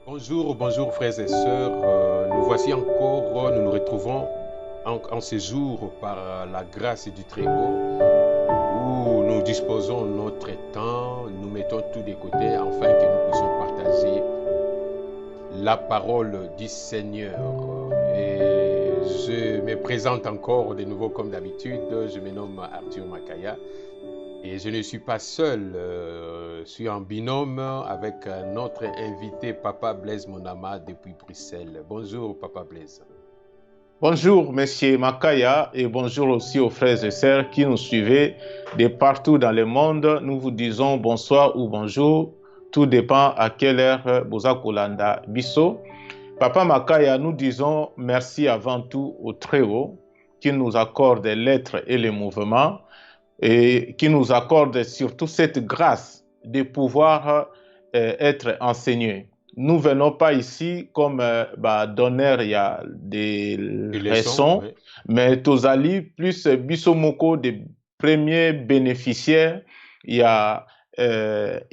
Bonjour, bonjour frères et sœurs. Nous voici encore, nous nous retrouvons en ce jour par la grâce du Très-Haut où nous disposons notre temps, nous mettons tout de côté afin que nous puissions partager la parole du Seigneur. Et je me présente encore de nouveau comme d'habitude, je me nomme Arthur Makaya. Et je ne suis pas seul, je suis en binôme avec notre invité Papa Blaise Monama depuis Bruxelles. Bonjour Papa Blaise. Bonjour Monsieur Makaya et bonjour aussi aux frères et sœurs qui nous suivent de partout dans le monde. Nous vous disons bonsoir ou bonjour, tout dépend à quelle heure vous Kolanda Bisso. Papa Makaya, nous disons merci avant tout au Très-Haut qui nous accorde l'être et le mouvement et qui nous accorde surtout cette grâce de pouvoir être enseigné. Nous venons pas ici comme donneur, il y a des leçons, oui. Mais Tozali plus Bissomoko des premiers bénéficiaires, il y a de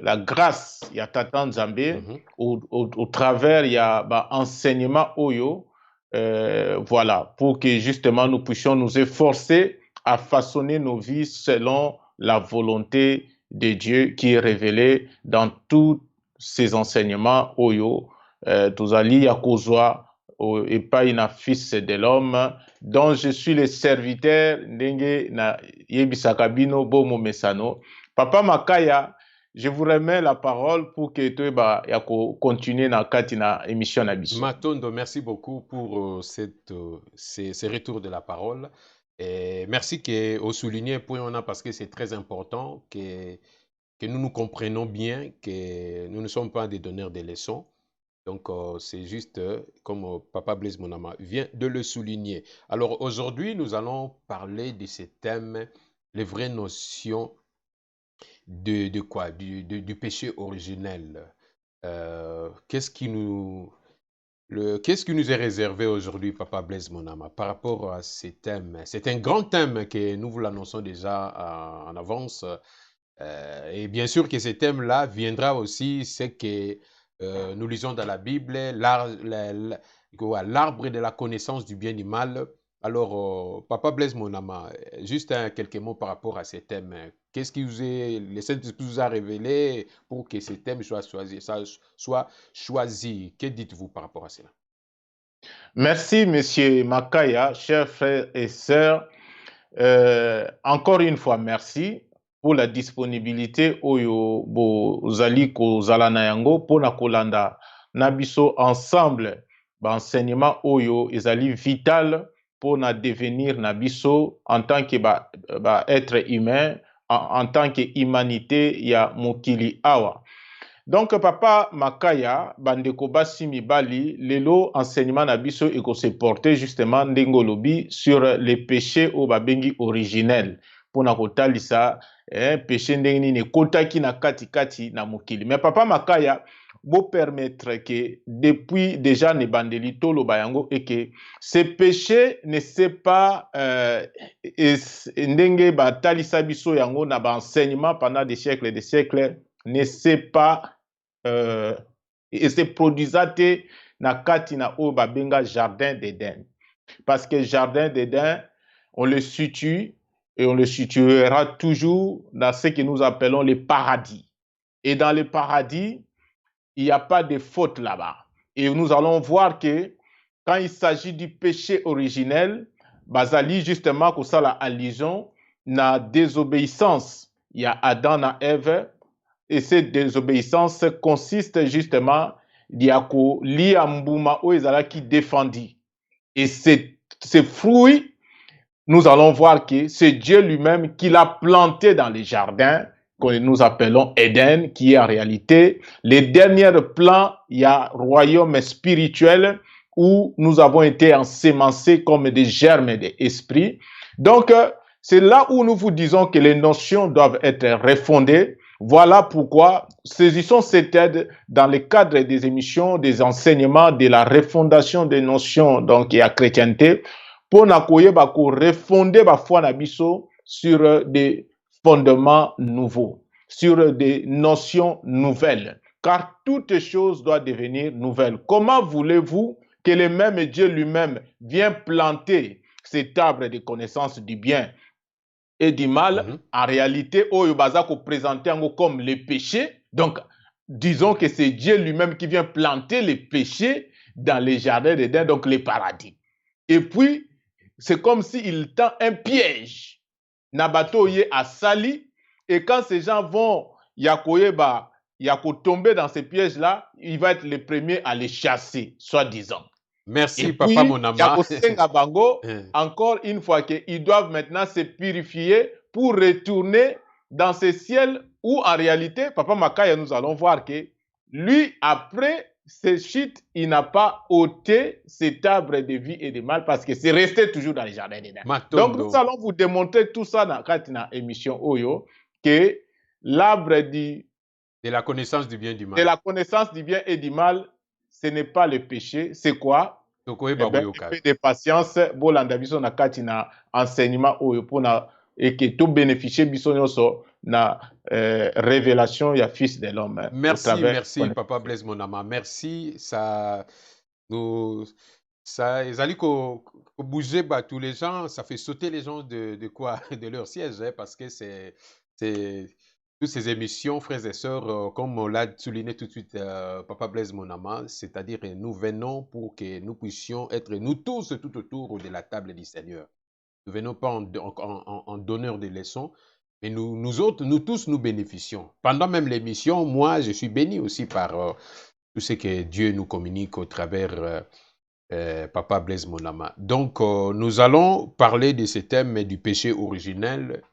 la grâce, il y a Tatan Nzambé, au travers, il y a enseignement Oyo, voilà, pour que justement nous puissions nous efforcer à façonner nos vies selon la volonté de Dieu qui est révélée dans tous ces enseignements Oyo, Tozali Yakozwa, et pas une fils de l'homme, dont je suis le serviteur, Ndenge na Yebisakabino Bomo Mesano. Papa Makaya, je vous remets la parole pour que tu continues dans la émission Nabiso. Matondo, merci beaucoup pour ces retours de la parole. Et merci au souligner point parce que c'est très important que nous nous comprenons bien, que nous ne sommes pas des donneurs de leçons. Donc, c'est juste comme Papa Blaise Monama vient de le souligner. Alors, aujourd'hui, nous allons parler de ce thème, les vraies notions de quoi? Du péché originel. Qu'est-ce qui nous est réservé aujourd'hui, Papa Blaise Monama, par rapport à ces thèmes? C'est un grand thème que nous vous l'annonçons déjà en avance. Et bien sûr que ce thème-là viendra aussi, c'est que nous lisons dans la Bible l'arbre de la connaissance du bien et du mal. Alors, Papa Blaise Monama, juste quelques mots par rapport à ces thèmes. Qu'est-ce qui le Saint-Esprit vous a révélé pour que ces thèmes soient choisis? Que dites-vous par rapport à cela? Merci, Monsieur Makaya, chers frères et sœurs. Encore une fois, merci pour la disponibilité oyo bozali kozala na yango pona kolanda na biso ensemble enseignement oyo ezali vital pona devenir na biso en tant que être humain, en tant que humanité ya mokili awa. Donc Papa Makaya bandeko basi mibali lelo enseignement na biso eko se porter justement ndengolobi sur les péchés au babengi originel pona kotalisa péché ndenge nini kotaki na kati na mokili. Mais Papa Makaya vous permettre que depuis déjà ne bandeli tolo bayango et que ce péché ne s'est pas ndenge batalisa biso yango na ba enseignement pendant des siècles et des siècles ne s'est pas et se produisate na kati na o babenga jardin d'Éden. Parce que jardin d'Éden on le situe et on le situera toujours dans ce que nous appelons le paradis. Et dans le paradis, il n'y a pas de faute là-bas. Et nous allons voir que quand il s'agit du péché originel, Bazali justement que ça la allusion, na désobéissance. Il y a Adam et Ève, et cette désobéissance consiste justement diako liambuma o ezala qui défendit. Et ces fruits, nous allons voir que c'est Dieu lui-même qui l'a planté dans les jardins que nous appelons Éden, qui est en réalité les derniers plans, il y a royaume spirituel où nous avons été ensemencés comme des germes d'esprit. Donc, c'est là où nous vous disons que les notions doivent être refondées. Voilà pourquoi saisissons cette aide dans le cadre des émissions, des enseignements, de la refondation des notions donc et à chrétienté pour nakoye bako refonder ba foi na biso sur des fondements nouveaux, sur des notions nouvelles, car toute chose doit devenir nouvelle. Comment voulez-vous que le même Dieu lui-même vienne planter cet arbre de connaissance du bien et du mal, en réalité, Oyo Bazako présenté comme les péchés. Donc, disons que c'est Dieu lui-même qui vient planter les péchés dans les jardins d'Éden, donc les paradis. Et puis, c'est comme s'il tend un piège. Nabato yé a sali, et quand ces gens vont yakoyeba, tomber dans ces pièges-là, il va être le premier à les chasser, soi-disant. Merci, Et Papa puis, Monama. Yakosenga Bango, encore une fois qu'ils doivent maintenant se purifier pour retourner dans ce ciel où, en réalité, Papa Makaya, nous allons voir que lui, après ce chute, il n'a pas ôté cet arbre de vie et de mal parce que c'est resté toujours dans les jardins d'Éden. Donc, nous allons vous démontrer tout ça dans la émission Oyo, que l'arbre de la connaissance du bien et du mal. De la connaissance du bien et du mal, ce n'est pas le péché. C'est quoi? Un peu de patience. Bolanda biso na kati na enseignement oyo pona et que tout bénéficier biso nyonso na révélation ya fils de l'homme. Merci, merci Papa Blaise Monama. Merci. Ça nous ça ils ko bouger bah, tous les gens, ça fait sauter les gens de quoi de leur siège hein, parce que c'est toutes ces émissions, frères et sœurs, comme on l'a souligné tout de suite, Papa Blaise Monama, c'est-à-dire nous venons pour que nous puissions être, nous tous, tout autour de la table du Seigneur. Nous ne venons pas en donneur de leçons, mais nous autres, nous tous, nous bénéficions. Pendant même l'émission, moi, je suis béni aussi par tout ce que Dieu nous communique au travers Papa Blaise Monama. Donc, nous allons parler de ce thème du péché originel.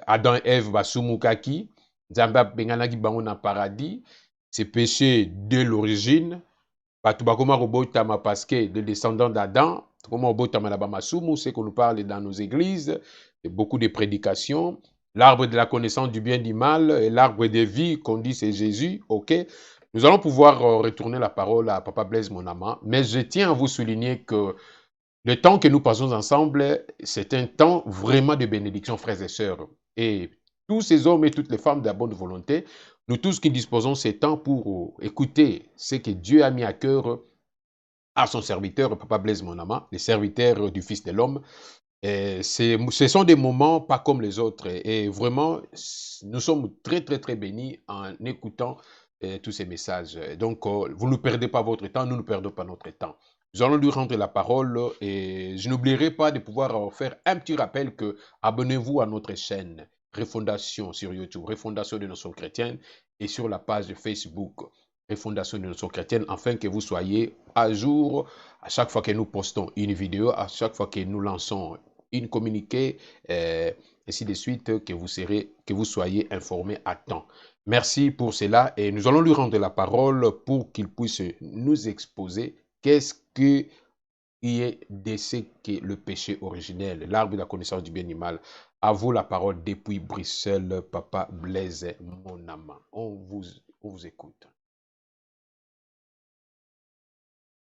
Adam et Ève basumukaki, Nzambe benganaki bango na paradis, ce péché de l'origine, batu bakoma robotama parce que les descendants d'Adam, comment robotama na bamasumu, c'est qu'on nous parle dans nos églises, beaucoup de prédications, l'arbre de la connaissance du bien et du mal, et l'arbre de vie qu'on dit c'est Jésus, ok. Nous allons pouvoir retourner la parole à Papa Blaise Monama, mais je tiens à vous souligner que le temps que nous passons ensemble, c'est un temps vraiment de bénédiction, frères et sœurs. Et tous ces hommes et toutes les femmes de la bonne volonté, nous tous qui disposons ces temps pour écouter ce que Dieu a mis à cœur à son serviteur, Papa Blaise Monama, le serviteur du Fils de l'homme. Ce sont des moments pas comme les autres. Et vraiment, nous sommes très, très, très bénis en écoutant tous ces messages. Donc, vous ne perdez pas votre temps, nous ne perdons pas notre temps. Nous allons lui rendre la parole et je n'oublierai pas de pouvoir faire un petit rappel que abonnez-vous à notre chaîne Refondation sur YouTube, Refondation de Nation Chrétienne et sur la page de Facebook Refondation de Nation Chrétienne afin que vous soyez à jour à chaque fois que nous postons une vidéo, à chaque fois que nous lançons une communiqué, ainsi de suite, que vous soyez informés à temps. Merci pour cela et nous allons lui rendre la parole pour qu'il puisse nous exposer qu'est-ce qui est de ce qu'est le péché originel, l'arbre de la connaissance du bien et du mal. À vous la parole depuis Bruxelles, Papa Blaise Monama. On vous écoute.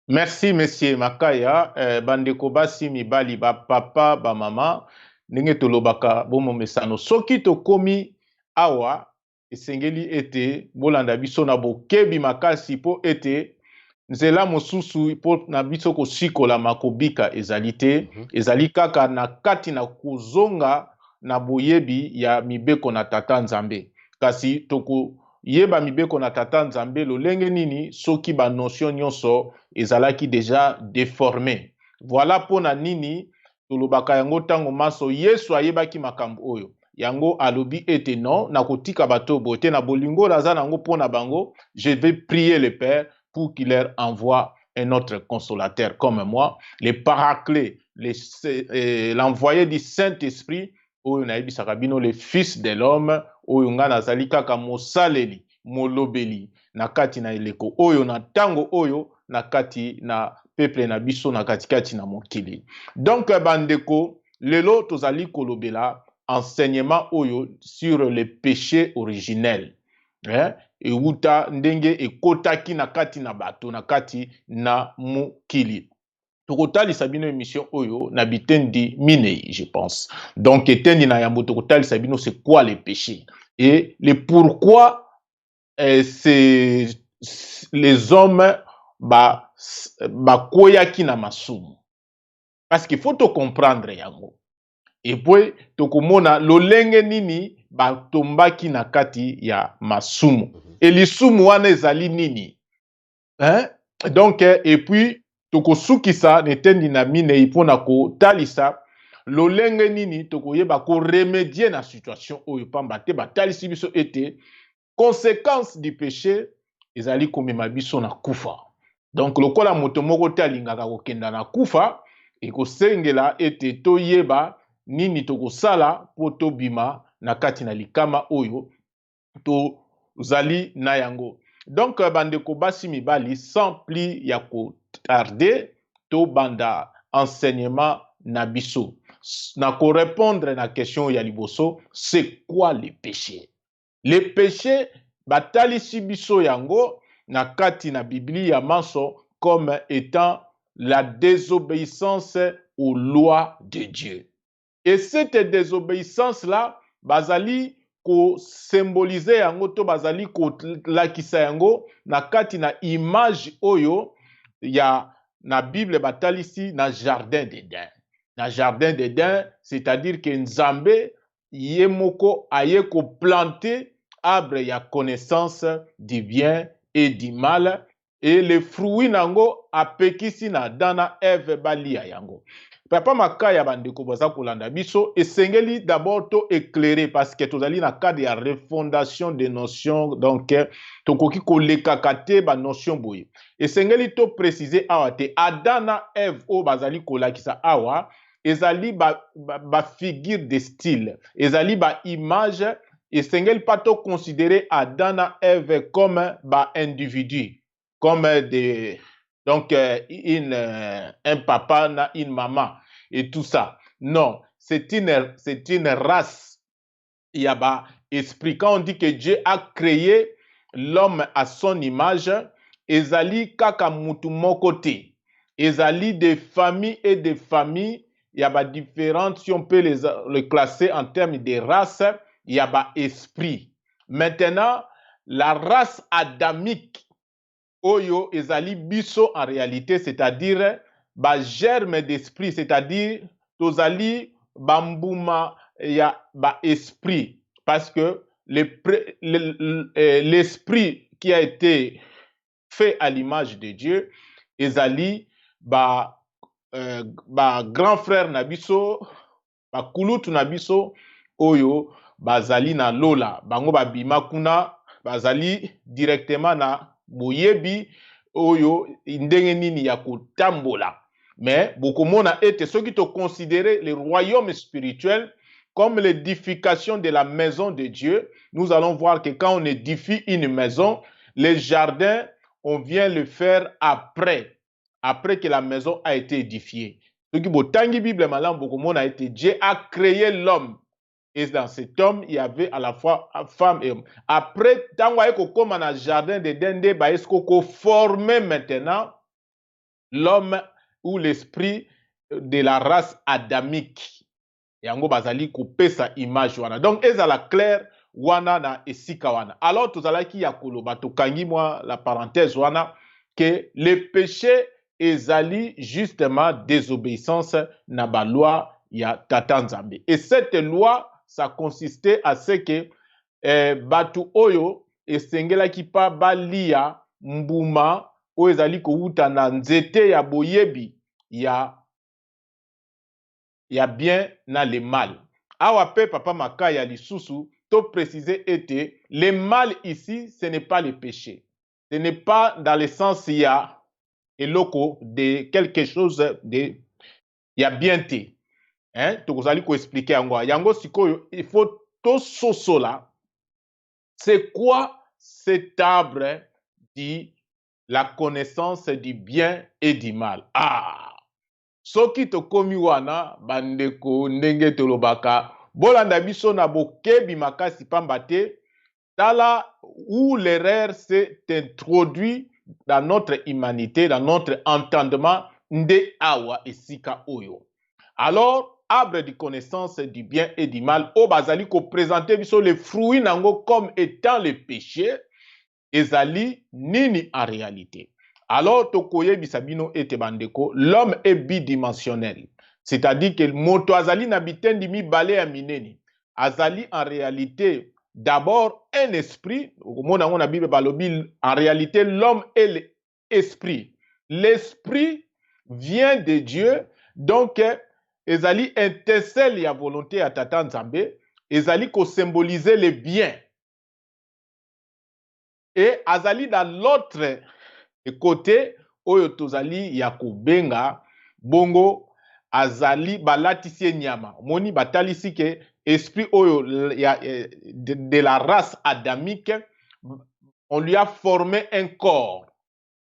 Merci, monsieur Makaya. Bandeko basi mibali ba papa ba mama ndenge tolobaka bomo mesano soki tokomi awa esengeli ete bolanda biso na bokebi makasi po ete nzela mosusu po na biso kosikola makobika ezali te ezali kaka na kati na kozonga na boyebi ya mibeko na tata Nzambe kasi toko yeba mibeko na tata Nzambe lolenge nini soki ba notion nyonso ezalaki déjà déformé. Voilà pona nini tolobaka yango tango maso Yesu ayebaki makambo oyo. Yango alobi ete non na kotika bato bote na bolingo raza nango pona bango, je vais prier le Père pour qu'il leur envoie un autre consolateur comme moi, le paraclet, l'envoyé du Saint-Esprit oyo na yebisaka bino le fils de l'homme oyo nga nazali kaka mosaleli molobeli na kati na eleko oyo na tango oyo na kati na peuple na biso na katikati na mokili. Donc bandeko lelo tozali kolobela enseignement oyo sur le péché originel. Euta ndenge ekotaki na kati na bato na kati na mokili. tokotalisa bino émission oyo na bitendi minei, je pense. Donc etendi na yango tokotalisa bino c'est quoi les péchés et le pourquoi c'est les hommes bakoyaki na masumu, parce qu'il faut te comprendre yango. Et puis tokomona lolenge nini batombaki na kati ya masumu et lisumu wana ezali nini, hein? Donc et puis tokosukisa netendi na minei mpona kotalisa lolenge nini tokoyeba koremedie na situation oyo, pamba te batalisi biso ete conséquence du péché ezali komema biso na kufa. Donc lokola moto moko te alingaka kokenda na kufa, ekosengela ete toyeba nini tokosala mpo tobima na kati na likama oyo tozali na yango. Donc bandeko basi mibali, sans plus ya kotarde, to banda enseignement na biso na korépondre na question ya liboso, c'est quoi le péché? Le péché batalisi biso yango na kati na Biblia ya manso comme étant la désobéissance aux lois de Dieu. Et cette désobéissance-là, bazali ko symboliser yango to bazali ko lakisa yango na kati na image oyo ya na Bible batalisi na jardin d'Éden. Na jardin d'Éden, c'est-à-dire que Nzambe yemoko aye ko planter arbre ya connaissance du bien et du mal, et les fruits nango apekisi na dana Eve balia yango. Papa makaya bandeko baza kolanda biso esengeli d'abord to éclairer, parce que tozali na cadre ya refondation des notions, donc tokoki kolekaka te ba notion boye. Esengeli to préciser awa te adana Eve o bazali kolakisa awa ezali ba figure de style, ezali ba image. Esengeli pas to considérer adana Eve comme ba individu, comme des donc un papa na une maman et tout ça. Non, c'est une race. Il y a ba esprit. Quand on dit que Dieu a créé l'homme à son image, ezali kaka mutu moko te. Ezali des familles et des familles. Il y a ba différentes, si on peut les classer en termes de race, il y a ba esprit. Maintenant, la race adamique, oyo ezali biso en réalité, c'est-à-dire ba germe d'esprit, c'est-à-dire tozali bambuma ya ba esprit, parce que l'esprit qui a été fait à l'image de Dieu ezali ba grand frère na biso, ba kulutu na biso oyo bazali na lola, bango babima kuna bazali directement na boyebi oyo ndenge nini ya kotambola. Mais bokomona ete soki to considérer le royaume spirituel comme l'édification de la maison de Dieu, nous allons voir que quand on édifie une maison, les jardins, on vient le faire après que la maison a été édifiée. Soki botangi Bible malam bokomona ete Dieu a créé l'homme. Et dans cet homme, il y avait à la fois femme et homme. Après, tant qu'on comme dans le jardin de Dende, est-ce qu'on formait maintenant l'homme ou l'esprit de la race adamique. Yango bazali couper sa image wana. Donc, ezala clair wana na esika wana. Alors, tozalaki ya koloba tokangi moi la parenthèse wana que le péché ezali justement désobéissance na ba loi ya Tata Nzambe. Et cette loi, ça consistait à ce que batu oyo esengelaki pa balia mbuma oyo ezali kouta na nzete ya boyebi ya bien na le mal. Awa pe papa makaya lisusu to préciser ete le mal ici ce n'est pas le péché. Ce n'est pas dans le sens il y a eloko de quelque chose de ya bien te. Hein, tokozali ko expliquer yango sikoyo il faut to sosola. C'est quoi cet arbre dit la connaissance du bien et du mal? Ah, soki tokomi wana bandeko ndenge tolobaka bolanda biso na bokebi makasi pamba te tala où l'erreur s'est introduit dans notre humanité, dans notre entendement nde awa esika oyo. Alors, arbre de connaissance du bien et du mal, o bazali ko présenter biso les fruits nango comme étant le péché, ezali nini en réalité. Alors, tokoye bisabino ete bandeko, l'homme est bidimensionnel. C'est-à-dire que moto azali na bitendi mibale ya mineni. Azali en réalité d'abord un esprit. En réalité, l'homme est l'esprit. L'esprit vient de Dieu. Donc, ezali intesel ya volonté ya tata nzambe. Ezali ko symboliser le bien. Et azali dans l'autre côté, oyo tozali ya kobenga bongo azali balatisi nyama. Moni batalisi ke esprit oyo de la race adamique, on lui a formé un corps.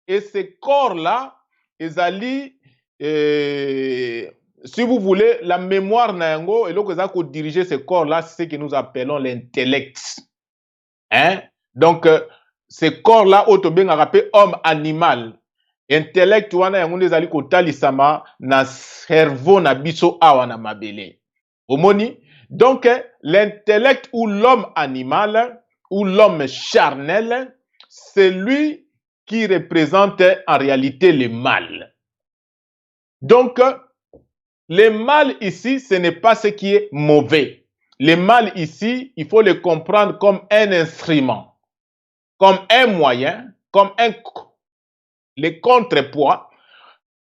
Et ce corps-là, ezali, si vous voulez, la mémoire na yango, et donc ezali ko diriger ce corps-là, c'est ce que nous appelons l'intellect. Hein? Donc, ce corps-là, otobenga rappelé homme animal. Intellect wana yango ezali kotalisama na cerveau na biso awa na mabele. Omoni? Donc, l'intellect ou l'homme animal ou l'homme charnel, c'est lui qui représente en réalité le mal. Donc, le mal ici, ce n'est pas ce qui est mauvais. Le mal ici, il faut le comprendre comme un instrument, comme un moyen, comme le contrepoids,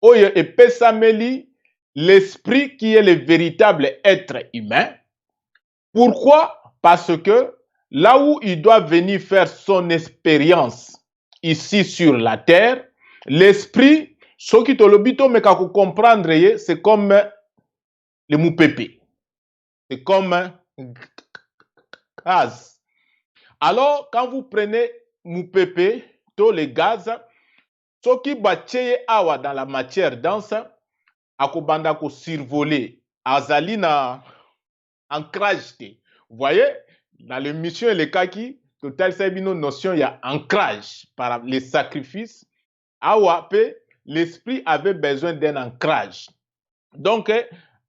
oyo epesameli l'esprit qui est le véritable être humain. Pourquoi? Parce que là où il doit venir faire son expérience ici sur la terre, l'esprit, ce qui te l'obito mais qu'à comprendre, c'est comme le moupépé. C'est comme gaz. Alors, quand vous prenez moupépé, tous les gaz, ce qui batche awa dans la matière dense, akobanda ko survoler, azali na ancrage. Vous voyez, dans l'émission les kaki, total sabino notion il y a ancrage par les sacrifices. Awa pe, l'esprit avait besoin d'un ancrage. Donc,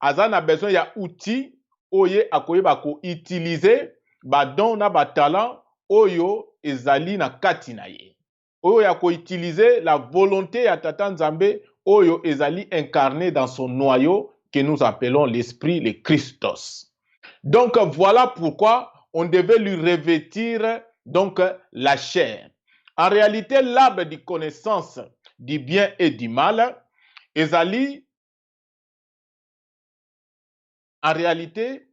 azan a besoin il y a outils oye akoye bako utiliser ba don na ba talent oyo ezali na kati na ye. Oyo ya ko utiliser la volonté ya tata nzambe oyo ezali incarné dans son noyau que nous appelons l'esprit, le Christos. Donc voilà pourquoi on devait lui revêtir donc la chair. En réalité, l'arbre de connaissance du bien et du mal, ezali en réalité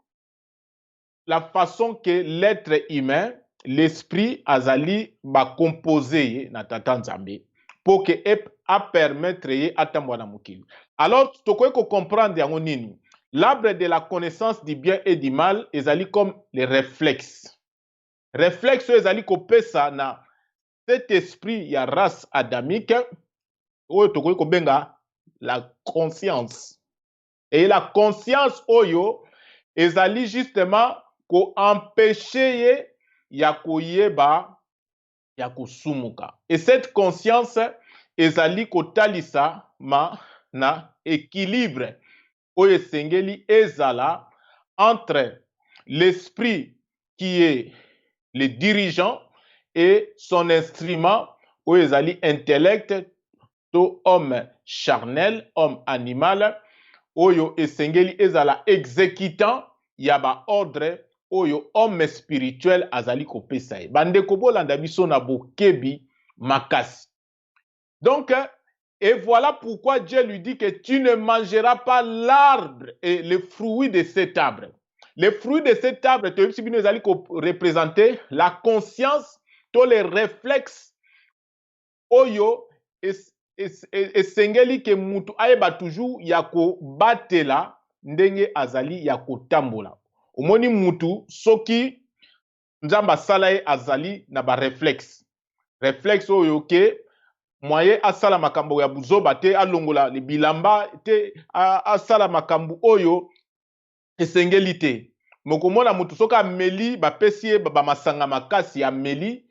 la façon que l'être humain, l'esprit azali ba composé na tata nzambe pour que a permettre à tambwana mukili. Alors tokoye ko comprendre yango nini. L'arbre de la connaissance du bien et du mal ezali comme les réflexes. Réflexes ezali ko pesa na cet esprit ya race adamique oyo tokoye ko benga la conscience. Et la conscience oyo ezali justement ko empêcher ya koyeba ya kosumuka. Et cette conscience ezali kotalisa ma na équilibre oyo esengeli ezala entre l'esprit qui est le dirigeant et son instrument oyo ezali intellect to homme charnel, homme animal oyo esengeli ezala exécutant ya ba ordre oyo homme spirituel azali kopesa ye. Bandeko bolanda biso na bokebi makasi. Donc, et voilà pourquoi Dieu lui dit que tu ne mangeras pas l'arbre et les fruits de cet arbre. Les fruits de cet arbre, tu ezali représenter la conscience, tous les réflexes oyo esengeli ke mutu ayeba toujours ya ko batela ndenge azali ya kotambola. Omoni mutu soki nzamba sala ye azali na ba réflexe. Réflexe oyo ke moye asala makambo ya buzoba te alongola le bilamba te asala makambo oyo esengeli te. Mokomona mutu soka meli ba pesi ye ba masanga makasi ya meli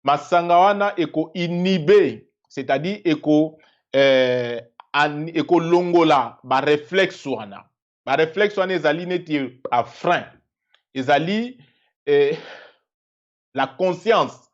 masanga wana eko inhibe, c'est-à-dire eko ekolongola ba réflexe wana. Ba réflexe wana ezali neti a frein. Ezali la conscience.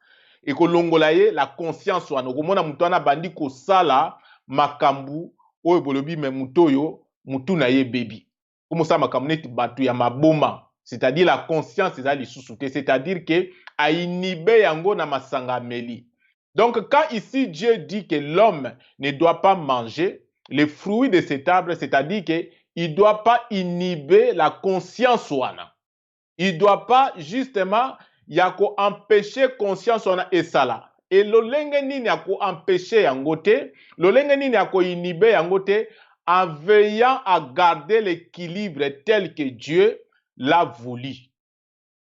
Ekolongola ye la conscience wana. Okomona mutu wana bandi kosala makambu oyo bolobi me mutu oyo mutu na ye bebi. Komosala makambu neti batu ya maboma. C'est-à-dire la conscience ezali lisusu te. C'est-à-dire que a inhibé yango na masanga meli. Donc, quand ici Dieu dit que l'homme ne doit pas manger les fruits de cet arbre, c'est-à-dire qu'il ne doit pas inhiber la conscience wana. Il ne doit pas justement yako empêcher conscience wana esala. Et lolenge nini yako empêcher yango te, lolenge nini yako inhiber yango te, en veillant à garder l'équilibre tel que Dieu l'a voulu.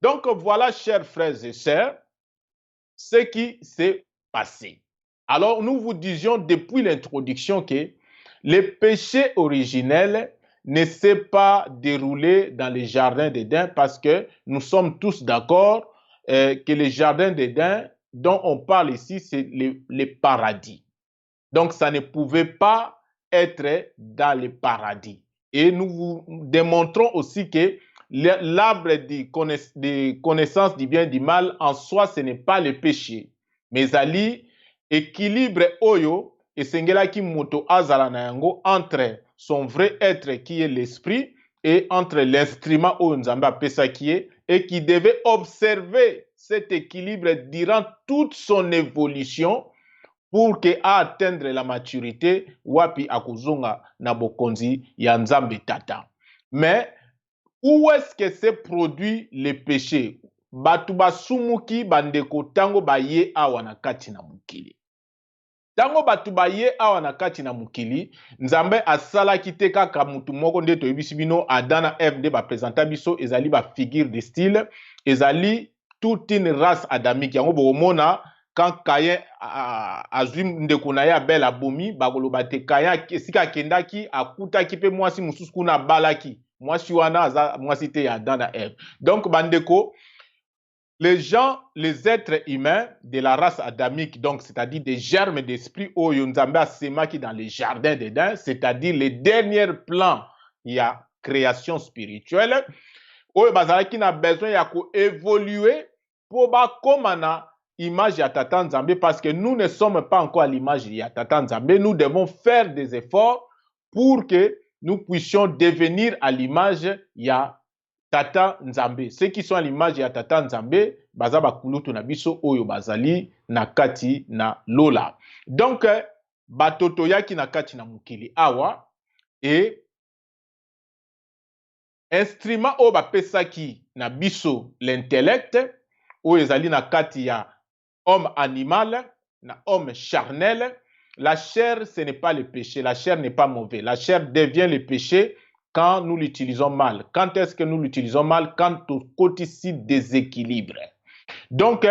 Donc voilà, chers frères et sœurs, ce qui s'est passé. Alors, nous vous disions depuis l'introduction que le péché originel ne s'est pas déroulé dans les jardins d'Éden parce que nous sommes tous d'accord que les jardins d'Éden dont on parle ici, c'est les paradis. Donc, ça ne pouvait pas être dans les paradis. Et nous vous démontrons aussi que l'arbre de connaissance du bien et du mal, en soi, ce n'est pas le péché. Mais ali équilibre oyo esengelaki moto azala na yango entre son vrai être qui est l'esprit et entre l'instrument oyo Nzambe apesaki ye et qui devait observer cet équilibre durant toute son évolution pour que atteindre la maturité wapi akuzonga na bokonzi ya Nzambe tata. Mais où est-ce que s'est produit le péché? Batu basumuki bandeko tango baye awa na kati na mukili. Tango batu baye awa na kati na mukili, Nzambe asalaki te kaka mutu moko nde toyebisi bino Adam na Ève nde bapresenta biso ezali ba figure de style, ezali toute une race adamique. Yango bokomona quand Caïn azwi ndeko na ye Abel abomi, bakoloba te Caïn esika akendaki akutaki pe mwasi mususu kuna balaki. Mwasi wana aza mwasi te ya Adam na Ève. Donc bandeko, les gens, les êtres humains de la race adamique, donc c'est-à-dire des germes d'esprit oyo Nzambe asemaki dans les jardins d'Éden, c'est-à-dire les derniers plans il y a création spirituelle, oyo bazalaki na besoin ya ko évoluer pour bakoma na image ya Tata Nzambe, parce que nous ne sommes pas encore à l'image ya Tata Nzambe. Nous devons faire des efforts pour que nous puissions devenir à l'image ya Tata Nzambe. Ceux qui sont à l'image ya Tata Nzambe, baza bakulutu na biso oyo bazali na kati na lola. Donc, batoto yaki na kati na mukili awa, et instrument oyo bapesaki na biso l'intellect, oyo ezali na kati ya homme animal, na homme charnel. La chair, ce n'est pas le péché. La chair n'est pas mauvais. La chair devient le péché quand nous l'utilisons mal. Quand est-ce que nous l'utilisons mal? Quand au quotidien déséquilibre. Donc,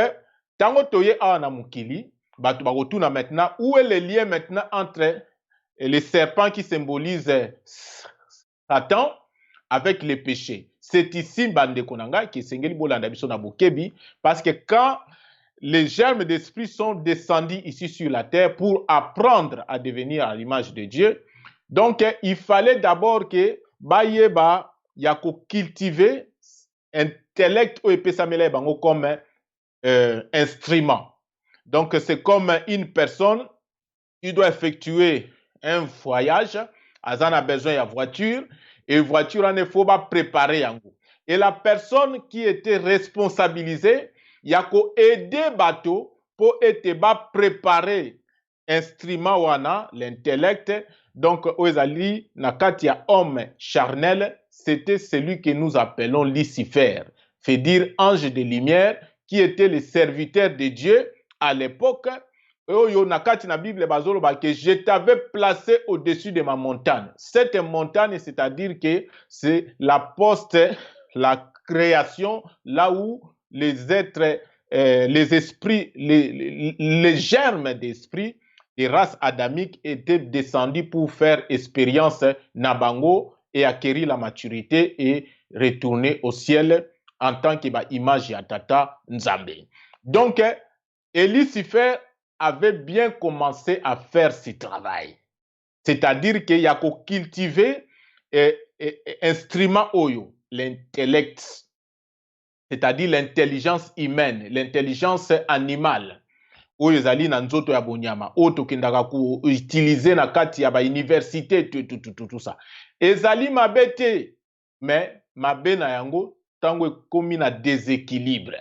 tango toye awa na mukili, batu bakotuna maintenant, où est le lien maintenant entre le serpent qui symbolise Satan avec le péché? C'est ici, bande konanga, qui sengeli bolanda biso na bokebi, parce que quand les germes d'esprit sont descendus ici sur la terre pour apprendre à devenir à l'image de Dieu. Donc, il fallait d'abord que Bayeba yako cultiver intellect ou epesamela bango comme instrument. Donc, c'est comme une personne qui doit effectuer un voyage, Azan a besoin de voiture, et voiture en faut pas préparer yango. Et la personne qui était responsabilisée, yako aider bateau pour être préparer instrument wana l'intellect. Donc oezali nakati ya homme charnel, c'était celui que nous appelons Lucifer, fait dire ange de lumière, qui était le serviteur de Dieu à l'époque. Oyo nakati na Bible bazoloba que je t'avais placé au-dessus de ma montagne. Cette montagne, c'est-à-dire que c'est la poste, la création, là où les êtres, les esprits, les germes d'esprit des races adamiques étaient descendus pour faire expérience nabango et acquérir la maturité et retourner au ciel en tant que image ya Tata Nzambe. Donc, Lucifer avait bien commencé à faire ce travail. C'est-à-dire qu'il y a qu'à cultiver instrument oyo, l'intellect, c'est-à-dire l'intelligence humaine, l'intelligence animale. Oyo ezali na nzoto ya bonyama, oyo tokendaka ko utiliser na kati ya ba université tout ça. Ezali mabe te, mais mabe na yango tango ekomi na déséquilibre.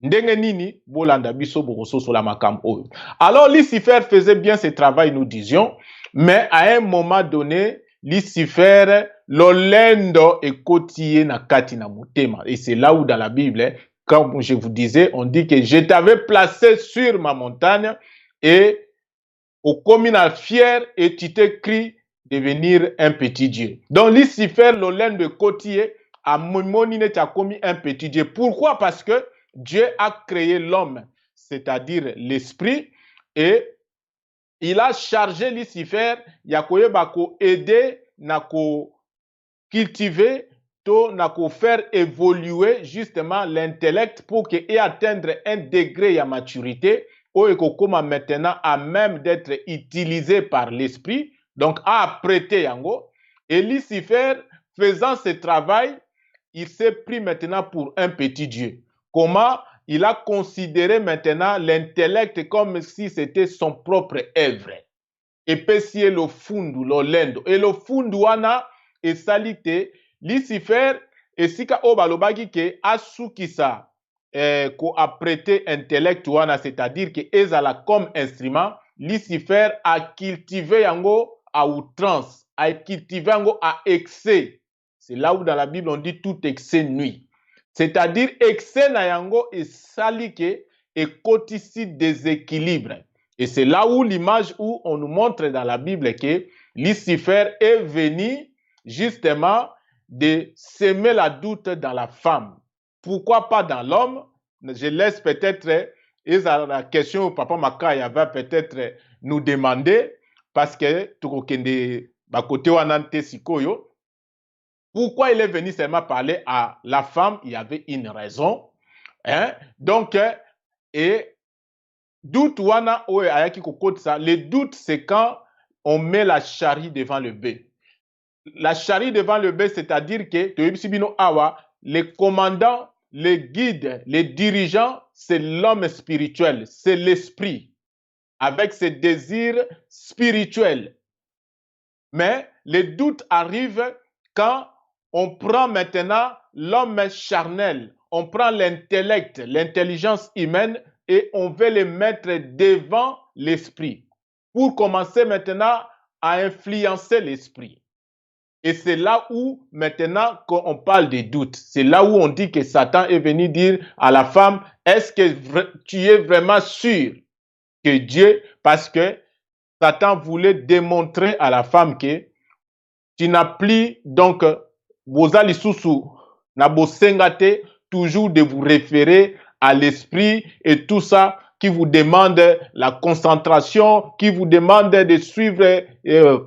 Ndenge nini bolanda biso bokososo la makambo oyo. Alors Lucifer faisait bien ce travail, nous disions, mais à un moment donné, Lucifer lolendo ekotie na kati na motema. Et c'est là où dans la Bible, comme je vous disais, on dit que je t'avais placé sur ma montagne et au communal fier et tu t'es cru devenir un petit Dieu. Donc Lucifer lolendo ekotie a monine t'a commis un petit Dieu. Pourquoi? Parce que Dieu a créé l'homme, c'est-à-dire l'esprit, et il a chargé Lucifer, yakoye bako aider, nako cultiver, to nako faire évoluer justement l'intellect pour qu'il atteindre un degré de maturité, où il maintenant à même d'être utilisé par l'esprit, donc à apprêter yango. Et Lucifer, faisant ce travail, il s'est pris maintenant pour un petit Dieu. Comment il a considéré maintenant l'intellect comme si c'était son propre œuvre. Et pesier le fundu, l'olendo. Et le fundu wana et salite, Lucifer et sika obalobaki ke asukisa ko apprêté intellect wana, c'est-à-dire que ezala comme instrument, Lucifer a cultivé yango à outrance, a cultivé yango à excès. C'est là où dans la Bible on dit tout excès nuit. C'est-à-dire excès na yango et salike et kotisi déséquilibre. Et c'est là où l'image où on nous montre dans la Bible que Lucifer est venu justement de semer la doute dans la femme. Pourquoi pas dans l'homme? Je laisse peut-être la question où Papa Makaya va peut-être nous demander, parce que tukokende bakote wanante sikoyo. Pourquoi il est venu seulement parler à la femme? Il y avait une raison. Hein? Donc, et doute wana oe ayaki kokota ça. Le doute, c'est quand on met la charrue devant le bœuf. La charrue devant le bœuf, c'est-à-dire que les commandants, les guides, les dirigeants, c'est l'homme spirituel, c'est l'esprit, avec ses désirs spirituels. Mais le doute arrive quand on prend maintenant l'homme charnel, on prend l'intellect, l'intelligence humaine et on veut le mettre devant l'esprit pour commencer maintenant à influencer l'esprit. Et c'est là où maintenant qu'on parle de doute, c'est là où on dit que Satan est venu dire à la femme, est-ce que tu es vraiment sûr que Dieu, parce que Satan voulait démontrer à la femme que tu n'as plus donc bozali susu na bosengate toujours de vous référer à l'esprit et tout ça qui vous demande la concentration, qui vous demande de suivre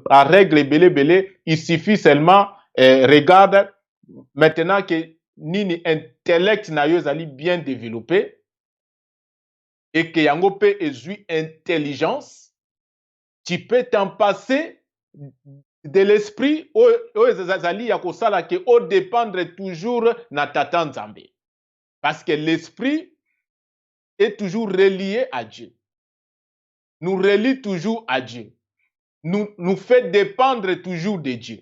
à règle belé. Il suffit seulement, regarde, maintenant que nini intellect na yo zali bien développé et que yango pe ezui intelligence, tu peux t'en passer de l'esprit ezali ya kosala ke o dépendre toujours na tata nzambe. Parce que l'esprit est toujours relié à Dieu. Nous relie toujours à Dieu. Nous fait dépendre toujours de Dieu.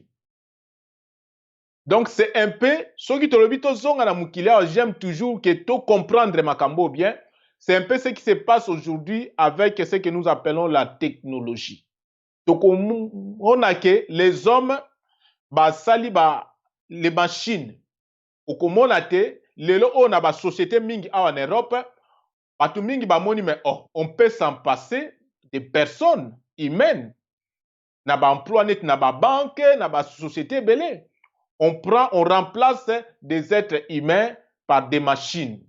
Donc c'est un peu, ce qui te le dit, j'aime toujours que tu comprendre makambo bien. C'est un peu ce qui se passe aujourd'hui avec ce que nous appelons la technologie. Donc on a que les hommes basali les machines. Okomona te lelo on a ba société mingi en Europe. Batu mingi ba moni mais on peut s'en passer des personnes humaines. Na ba emploi net na ba banque, na ba société belé. On remplace des êtres humains par des machines.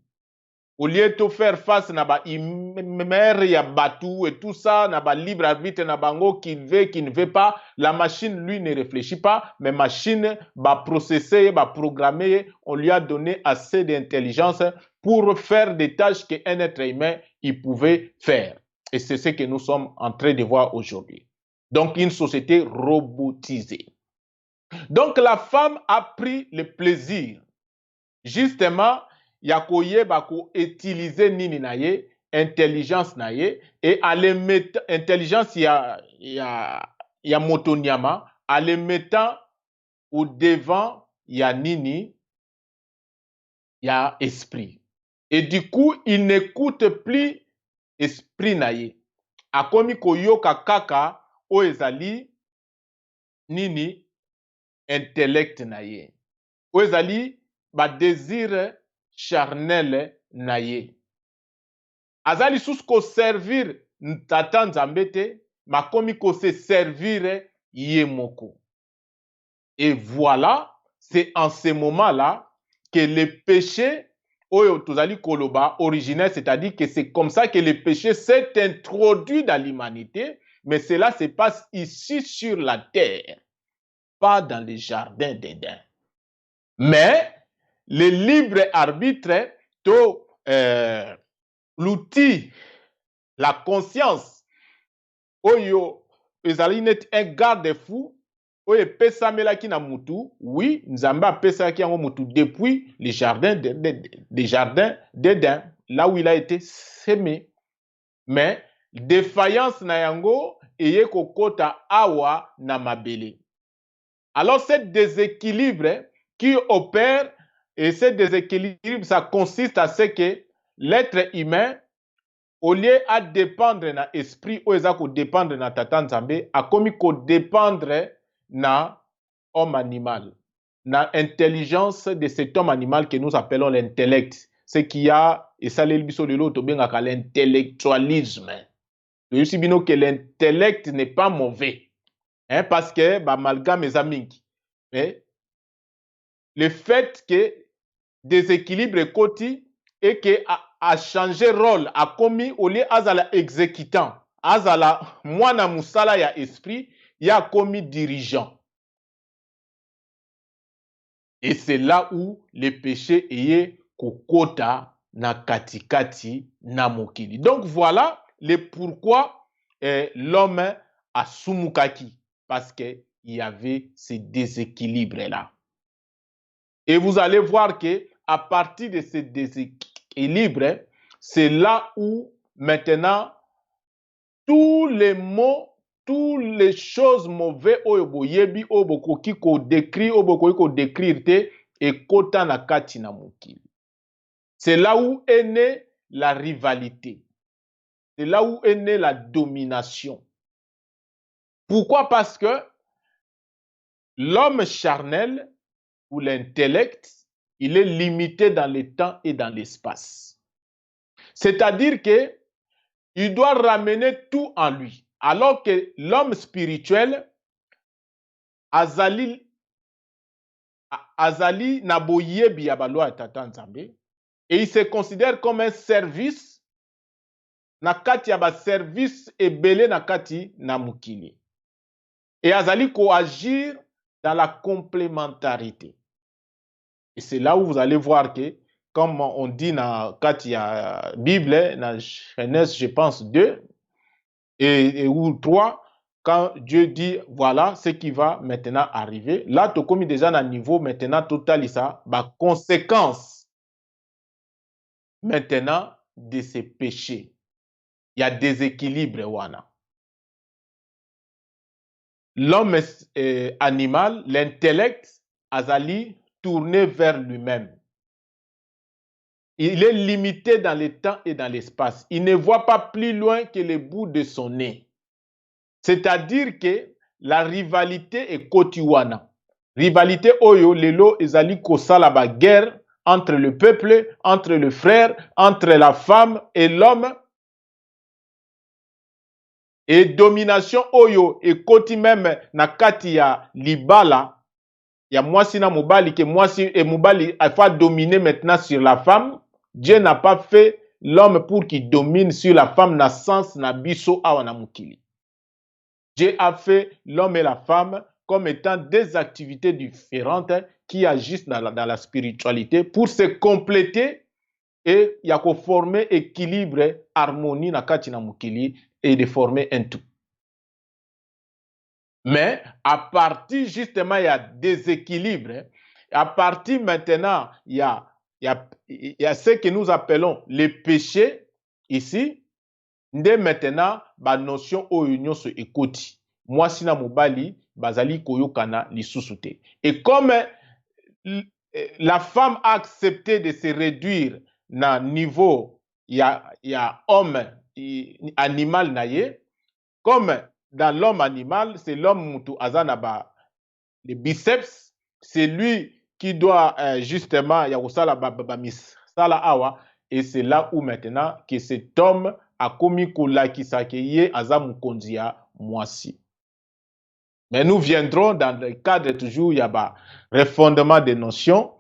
Au lieu de faire face na ba imer ya batou et tout ça, na ba libre arbitre na bango qui veut, qui ne veut pas, la machine lui ne réfléchit pas, mais machine va processer, va programmer, on lui a donné assez d'intelligence pour faire des tâches qu'un être humain il pouvait faire. Et c'est ce que nous sommes en train de voir aujourd'hui. Donc une société robotisée. Donc la femme a pris le plaisir justement ya koyeba ko utiliser nini na ye, intelligence na ye, et aller mettre intelligence ya motonyama, aller mettant au devant ya nini ya esprit. Et du coup, il n'écoute plus esprit na ye. Akomi koyoka kaka o ezali nini intellect na ye. O ezali ba désir charnel na ye. Azali sous ko servir tata nzambe te, makomi ko se servir ye moko. Et voilà, c'est en ce moment-là que le péché oyo tozali koloba originel, c'est-à-dire que c'est comme ça que le péché s'est introduit dans l'humanité, mais cela se passe ici sur la terre, pas dans le jardin d'Éden. Mais le libre arbitre, l'outil, la conscience, oyo ezali net un garde-fou, oyo epesamelaki na mutu, oui, Nzambe apesalaki yango mutu depuis le jardin d'Éden, là où il a été semé. Mais défaillance na yango eye kokota awa na mabele. Alors, ce déséquilibre qui opère, et ce déséquilibre, ça consiste à ce que l'être humain, au lieu à dépendre na esprit, ou eza ko dépendre na tata nzambe, a komi ko dépendre na homme animal, na intelligence de cet homme animal que nous appelons l'intellect, ce qui a, et ça l'elbiso de l'autre, bengaka l'intellectualisme. Je sais bien que l'intellect n'est pas mauvais. Hein, parce que amalgame eza mingi. Mais le fait que déséquilibre ekoti et que a changé rôle, a commis au lieu azala exécutant, azala mwana musala ya esprit, ya commis dirigeant. Et c'est là où le péché est kokota na katikati na mokili. Donc voilà le pourquoi l'homme a sumukaki, parce qu'il y avait ce déséquilibre-là. Et vous allez voir que à partir de ce déséquilibre, c'est là où maintenant tous les mots, toutes les choses mauvaises oyoboyebi obokoki ko décrire obokoki ko décrire te et kota na kati na mokili. C'est là où est née la rivalité. C'est là où est née la domination. Pourquoi? Parce que l'homme charnel ou l'intellect, il est limité dans le temps et dans l'espace. C'est-à-dire que il doit ramener tout en lui. Alors que l'homme spirituel, azali naboyebi ya balwa tata nzambe, et il se considère comme un service na kati ya ba service ebele na kati na mukili. Et azali ko agir dans la complémentarité. Et c'est là où vous allez voir que, comme on dit dans la Bible, dans Genèse, je pense, 2 ou 3, quand Dieu dit, voilà ce qui va maintenant arriver, là, tu as commis déjà un niveau maintenant total, ça, bah, conséquence maintenant de ces péchés. Il y a déséquilibre, wana. L'homme animal, l'intellect, azali, tourné vers lui-même. Il est limité dans le temps et dans l'espace. Il ne voit pas plus loin que le bout de son nez. C'est-à-dire que la rivalité est kotiwana. Rivalité oyo lelo ezali kosala ba guerre entre le peuple, entre le frère, entre la femme et l'homme. Et domination oyo ekoti même na kati ya libala. Il y a mwasi na mobali que mwasi et mobali a fait dominer maintenant sur la femme. Dieu n'a pas fait l'homme pour qu'il domine sur la femme na sens na biso awa na mukili. Dieu a fait l'homme et la femme comme étant des activités différentes qui agissent dans la spiritualité pour se compléter et il y a qu'à former équilibre, harmonie na kati na mukili et de former un tout. Mais à partir justement, il y a déséquilibre. Hein. À partir maintenant, il y a ce que nous appelons les péchés ici. Nde maintenant, ba notion au union se ekoti. Moi, sina mobali, bazali koyokana lisusu te. Et comme la femme a accepté de se réduire na niveau, il y a homme, animal naye, comme dans l'homme animal, c'est l'homme mutu azanaba, les biceps, c'est lui qui doit justement, il y a aussi la misala awa, et c'est là où maintenant que cet homme a commis kolakisa ke ye aza mukonzi ya mwasi. Mais nous viendrons dans le cadre toujours, il y a refondement des notions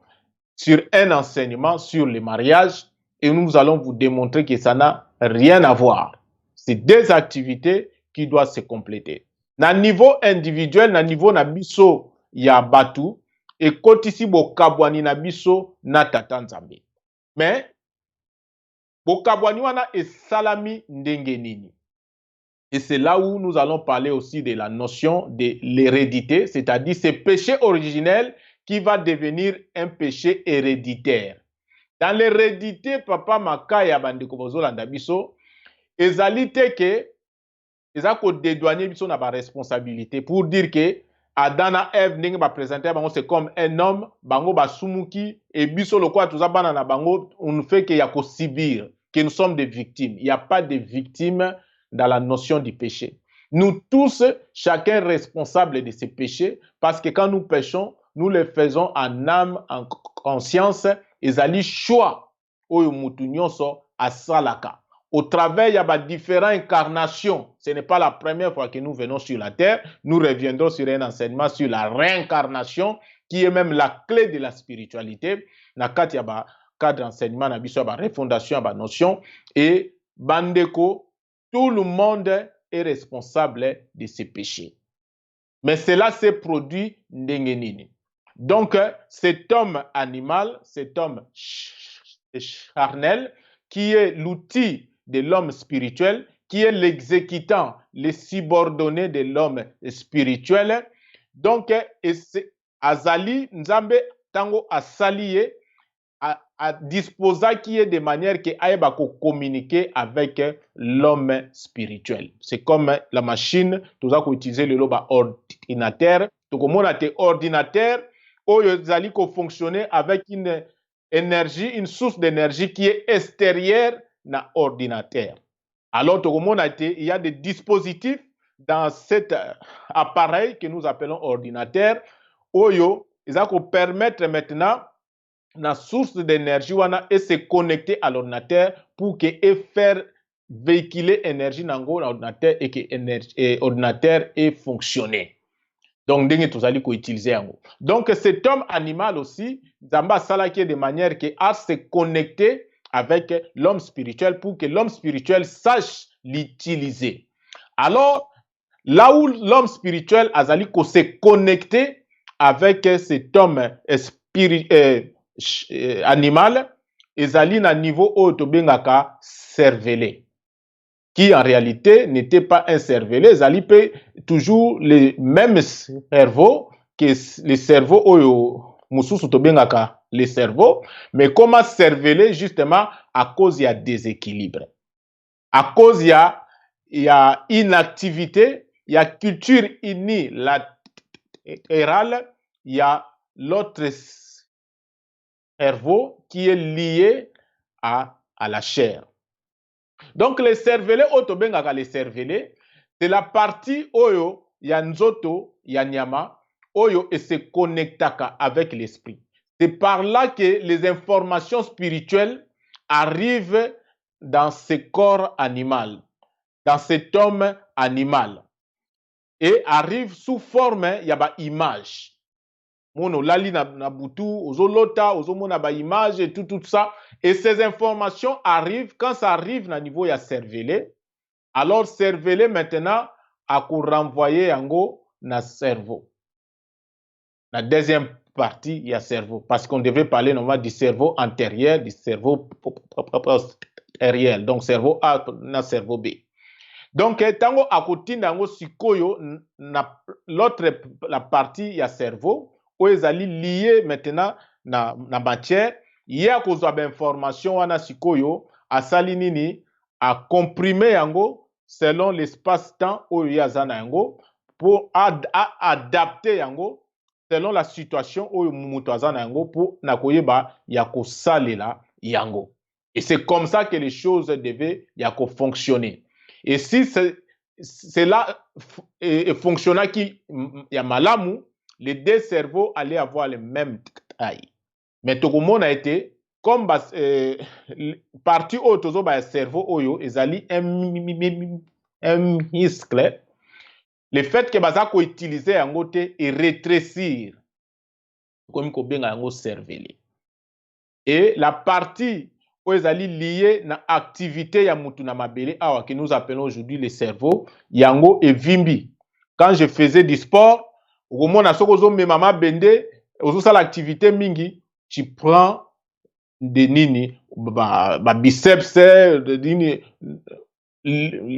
sur un enseignement sur le mariage et nous allons vous démontrer que ça n'a rien à voir. C'est deux activités qui doivent se compléter. Na niveau individuel, na niveau na biso ya batu, et kotisi bokabwani na biso na tata nzambe. Mais bokabwani wana esalami ndenge nini. Et c'est là où nous allons parler aussi de la notion de l'hérédité, c'est-à-dire ce péché originel qui va devenir un péché héréditaire. Dans l'hérédité, papa makaya bandeko bozolanda biso, ezali te ke eza ko dédouaner biso na ba responsabilité pour dire que Adam na Ève ndenge ba présenter bango c'est comme un homme, bango ba sumuki et biso lokwa tuza bana na bango on ne fait que ya ko subir, que nous sommes des victimes. Il n'y a pas de victimes dans la notion du péché. Nous tous, chacun responsable de ces péchés, parce que quand nous péchons, nous le faisons en âme, en conscience, ezali choix oyo mutu nyonso asalaka. Au travers, il y a différentes incarnations. Ce n'est pas la première fois que nous venons sur la terre. Nous reviendrons sur un enseignement sur la réincarnation, qui est même la clé de la spiritualité. Nakati ya ba cadre enseignement na biso ba refondation ba notion et bandeko. Tout le monde est responsable de ses péchés. Mais cela s'est produit ndengenini. Donc, cet homme animal, cet homme charnel, qui est l'outil de l'homme spirituel, qui est l'exécutant, le subordonné de l'homme spirituel. Donc, Azali, Nzambe, Tango Asaliye, à disposer qui est de manière que aïba communiquer avec l'homme spirituel. C'est comme la machine, tout ça qu'on utilise le loba ordinateur. Donc on a des ordinateurs où ils allaient fonctionner avec une énergie, une source d'énergie qui est extérieure à l'ordinateur. Alors il y a des dispositifs dans cet appareil que nous appelons ordinateur où ils allaient permettre maintenant la source d'énergie et se connecter à l'ordinateur pour que faire véhiculer énergie dans l'ordinateur et que l'ordinateur ait fonctionné. Donc, nous allons utiliser. Donc, cet homme animal aussi, Zamba Salaki de manière que à se connecter avec l'homme spirituel pour que l'homme spirituel sache l'utiliser. Alors, là où l'homme spirituel a se connecter avec cet homme spirituel, animal, ezali na niveau au tobengaka cervelé, qui en réalité n'était pas un cervelé, ezali pe toujours le même cerveau que le cerveau oyo mususu tobengaka le cerveau, mais comment cervelé justement à cause il y a déséquilibre, à cause il y a inactivité, il y a culture unilatérale, il y a l'autre cerveau qui est lié à la chair. Donc, le cervelet, le cervelet, c'est la partie oyo, ya nzoto, ya nyama, oyo et se connectaka avec l'esprit. C'est par là que les informations spirituelles arrivent dans ce corps animal, dans cet homme animal, et arrivent sous forme, ya ba image. Mono lali na butu, ozolota, ozomona ba image et tout ça. Et ces informations arrivent, quand ça arrive na niveau ya cervelé, alors cervelé maintenant a ko renvoyer yango na cerveau. La deuxième partie ya cerveau, parce qu'on devait parler normalement du cerveau antérieur, du cerveau postérieur, donc cerveau A na cerveau B. Donc tango akotinda yango sikoyo na l'autre la partie ya cerveau oyo ezali lié maintenant na matière ye akozwa ba information wana sikoyo asali nini acomprimer yango selon l'espace-temps oyo ye aza na yango pour adapter yango selon la situation oyo mutu aza na yango pour na koyeba ya kosalela yango. Et c'est comme ça que les choses devaient ya fonctionner. Et si cela fonctionna qui y a malamu, les deux cerveaux allaient avoir le même taille. Mais tout le monde a été comme partie autozo ba cerveau oyo ezali un muscle. Le fait que bazako utiliser yango te et rétrécir comme ko benga yango cervelet. Et la partie ezali lié na activité ya mutu na mabele awa que nous appelons aujourd'hui le cerveau yango evimbi. Quand je faisais du sport, au moment soko zo mema bende ozo sala activité mingi, tu prends des nini ba biceps de nini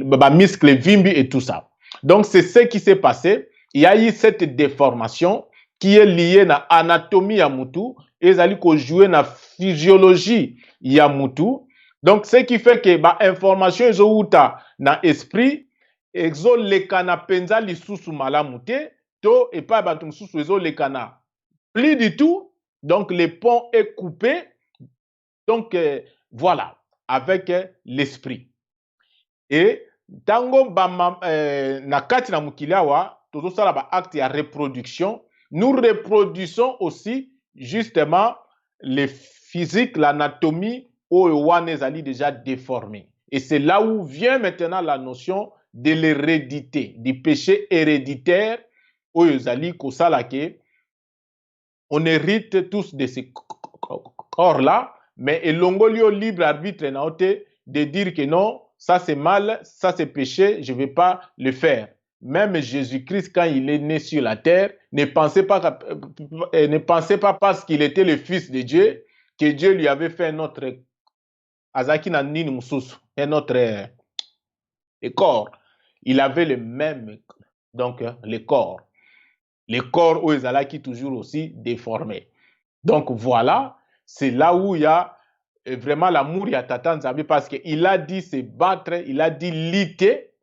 ba muscle vimbi et tout ça. Donc c'est ce qui s'est passé, il y a eu cette déformation qui est liée na anatomie ya mutu ezali ko jouer na physiologie ya mutu. Donc ce qui fait que ba information ezouta na esprit ezo lekana penza lisusu malamu te to et pas ba tumsusu ezo lekana plus du tout. Donc le pont est coupé. Donc voilà, avec l'esprit. Et tango na kati na mukili awa tozo sala ba acte ya reproduction, nous reproduisons aussi justement les physiques, l'anatomie oyo wana ezali déjà déformé. Et c'est là où vient maintenant la notion de l'hérédité, du péché héréditaire oyo ezali kosala ke on hérite tous de ces corps là, mais elongoli au libre arbitre na ote de dire que non, ça c'est mal, ça c'est péché, je ne vais pas le faire. Même Jésus-Christ, quand il est né sur la terre, ne pensait pas parce qu'il était le Fils de Dieu que Dieu lui avait fait un autre corps. Il avait le même, donc le corps. Le corps où ils qui toujours aussi déformé. Donc voilà, c'est là où il y a vraiment l'amour ya Tata Nzambe parce qu'il a dit se battre, il a dit lutter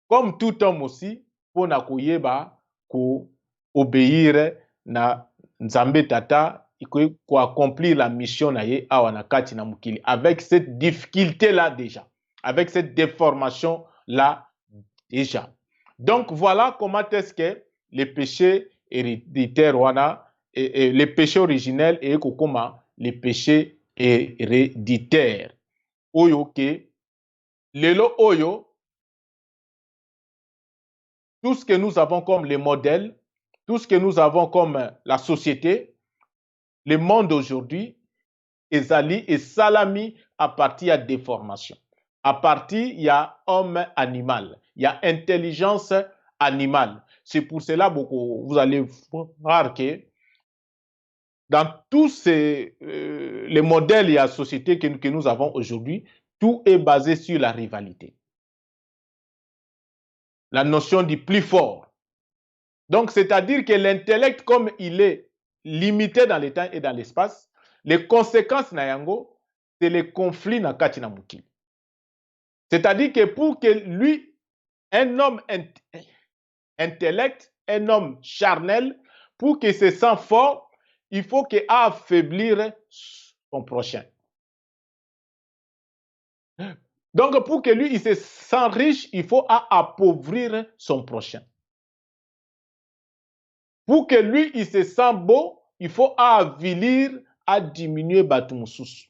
comme tout homme aussi pour na koyeba ko obéir na Nzambe Tata ko accomplir la mission na ye awa na kati na mukili avec cette difficulté là déjà, avec cette déformation là déjà. Donc voilà comment est-ce que les péchés héréditaires wana et les péchés originels et comment les péchés héréditaires. Oyo ke lelo oyo, tout ce que nous avons comme les modèles, tout ce que nous avons comme la société, le monde aujourd'hui, ezali et salami à partir de déformation. À partir, il y a homme animal, il y a intelligence animale. C'est pour cela beaucoup, vous allez voir que dans tous les modèles et la société que nous avons aujourd'hui, tout est basé sur la rivalité. La notion du plus fort. Donc, c'est-à-dire que l'intellect, comme il est limité dans le temps et dans l'espace, les conséquences na yango, c'est les conflits na kati na mukili. C'est-à-dire que pour que lui, un homme intellect, un homme charnel, pour qu'il se sente fort, il faut qu'il affaiblir son prochain. Donc, pour que lui, il se sente riche, il faut appauvrir son prochain. Pour que lui, il se sente beau, il faut avilir, à diminuer Batumoussous.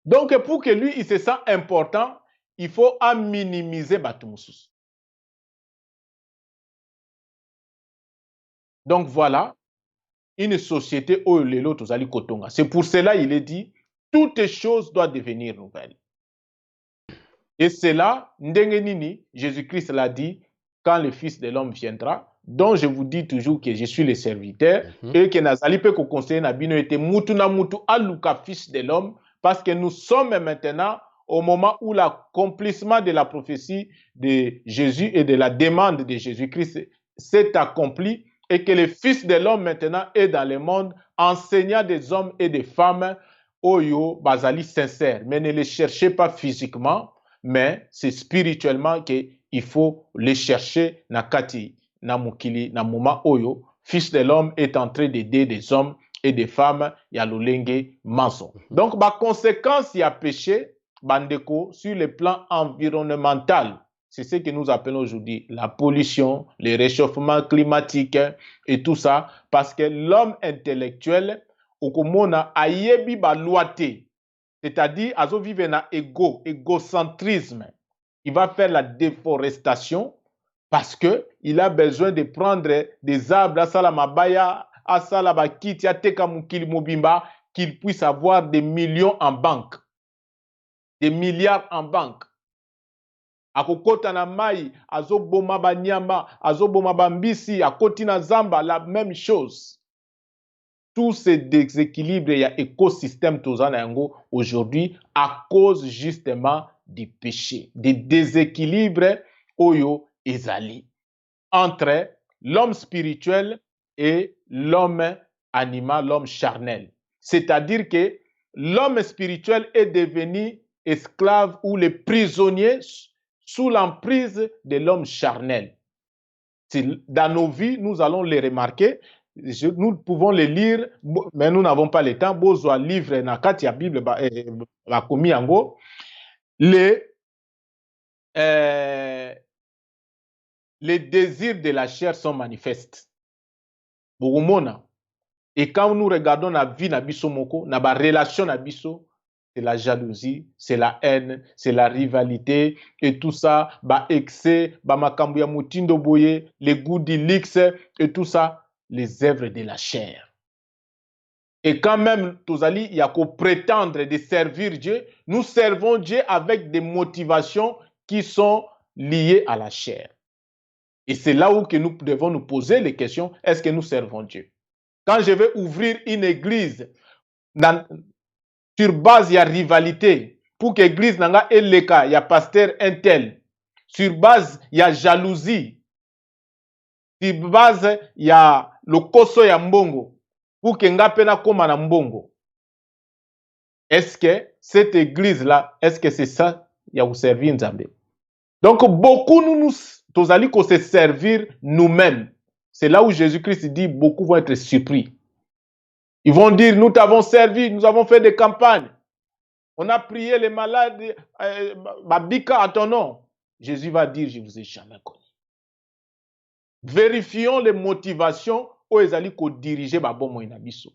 Donc, pour que lui, il se sente important, il faut minimiser Batumoussous. Donc, voilà une société où les autres allaient kotonga. C'est pour cela il est dit, toutes choses doivent devenir nouvelles. Et c'est là, Ndengenini, Jésus-Christ l'a dit, quand le Fils de l'homme viendra, dont je vous dis toujours que je suis le serviteur, et que Nazali peut conseiller Nabino était mutu na mutu aluka Fils de l'homme, parce que nous sommes maintenant au moment où l'accomplissement de la prophétie de Jésus et de la demande de Jésus-Christ s'est accompli et que le Fils de l'homme maintenant est dans le monde, enseignant des hommes et des femmes, oyo bazali sincère. Mais ne les cherchez pas physiquement, mais c'est spirituellement qu'il faut les chercher na kati, na mukili, na moma oyo. Fils de l'homme est en train d'aider des hommes et des femmes, il y a l'olenge manson. Donc, ma conséquence, il y a péché, bandeko, sur le plan environnemental. C'est ce que nous appelons aujourd'hui la pollution, le réchauffement climatique et tout ça, parce que l'homme intellectuel, okomona ayebi ba loité, c'est-à-dire azo vive na égocentrisme. Il va faire la déforestation parce que il a besoin de prendre des arbres à Salamabaya, à Salabakiti, à Tekamukili Mobimba, qu'il puisse avoir des millions en banque, des milliards en banque. Akokota na mai, azoboma banyama, azoboma bambisi, akoti na zamba, la même chose. Tous ces déséquilibres, il y a écosystème aujourd'hui à cause justement du péché, des déséquilibres oyo ezali entre l'homme spirituel et l'homme animal, l'homme charnel. C'est-à-dire que l'homme spirituel est devenu esclave ou le prisonnier sous l'emprise de l'homme charnel. Dans nos vies, nous allons les remarquer, nous pouvons les lire, mais nous n'avons pas le temps. Bozwa livre na kati ya Bible bakomi yango les désirs de la chair sont manifestes. Et quand nous regardons la vie na biso moko, na ba relation na biso, c'est la jalousie, c'est la haine, c'est la rivalité et tout ça, ba excès, ba makambu ya mutindo boye, les goûts d'ilix et tout ça, les œuvres de la chair. Et quand même, Tozali, il y a qu'au prétendre de servir Dieu, nous servons Dieu avec des motivations qui sont liées à la chair. Et c'est là où que nous devons nous poser les questions, est-ce que nous servons Dieu? Quand je vais ouvrir une église, sur base, il y a rivalité. Pour que l'église n'anga eleka, il y a pasteur intel. Sur base, il y a jalousie. Sur base, il y a le koso ya mbongo. Pour que nga pena koma na mbongo. Est-ce que cette église-là, est-ce que c'est ça, il y a vous servir Nzambe? Donc, beaucoup nous allons se servir nous-mêmes. C'est là où Jésus-Christ dit, beaucoup vont être surpris. Ils vont dire, nous t'avons servi, nous avons fait des campagnes. On a prié les malades, Babika à ton nom. Jésus va dire, je ne vous ai jamais connu. Vérifions les motivations où ils allaient diriger Babomo Inabiso.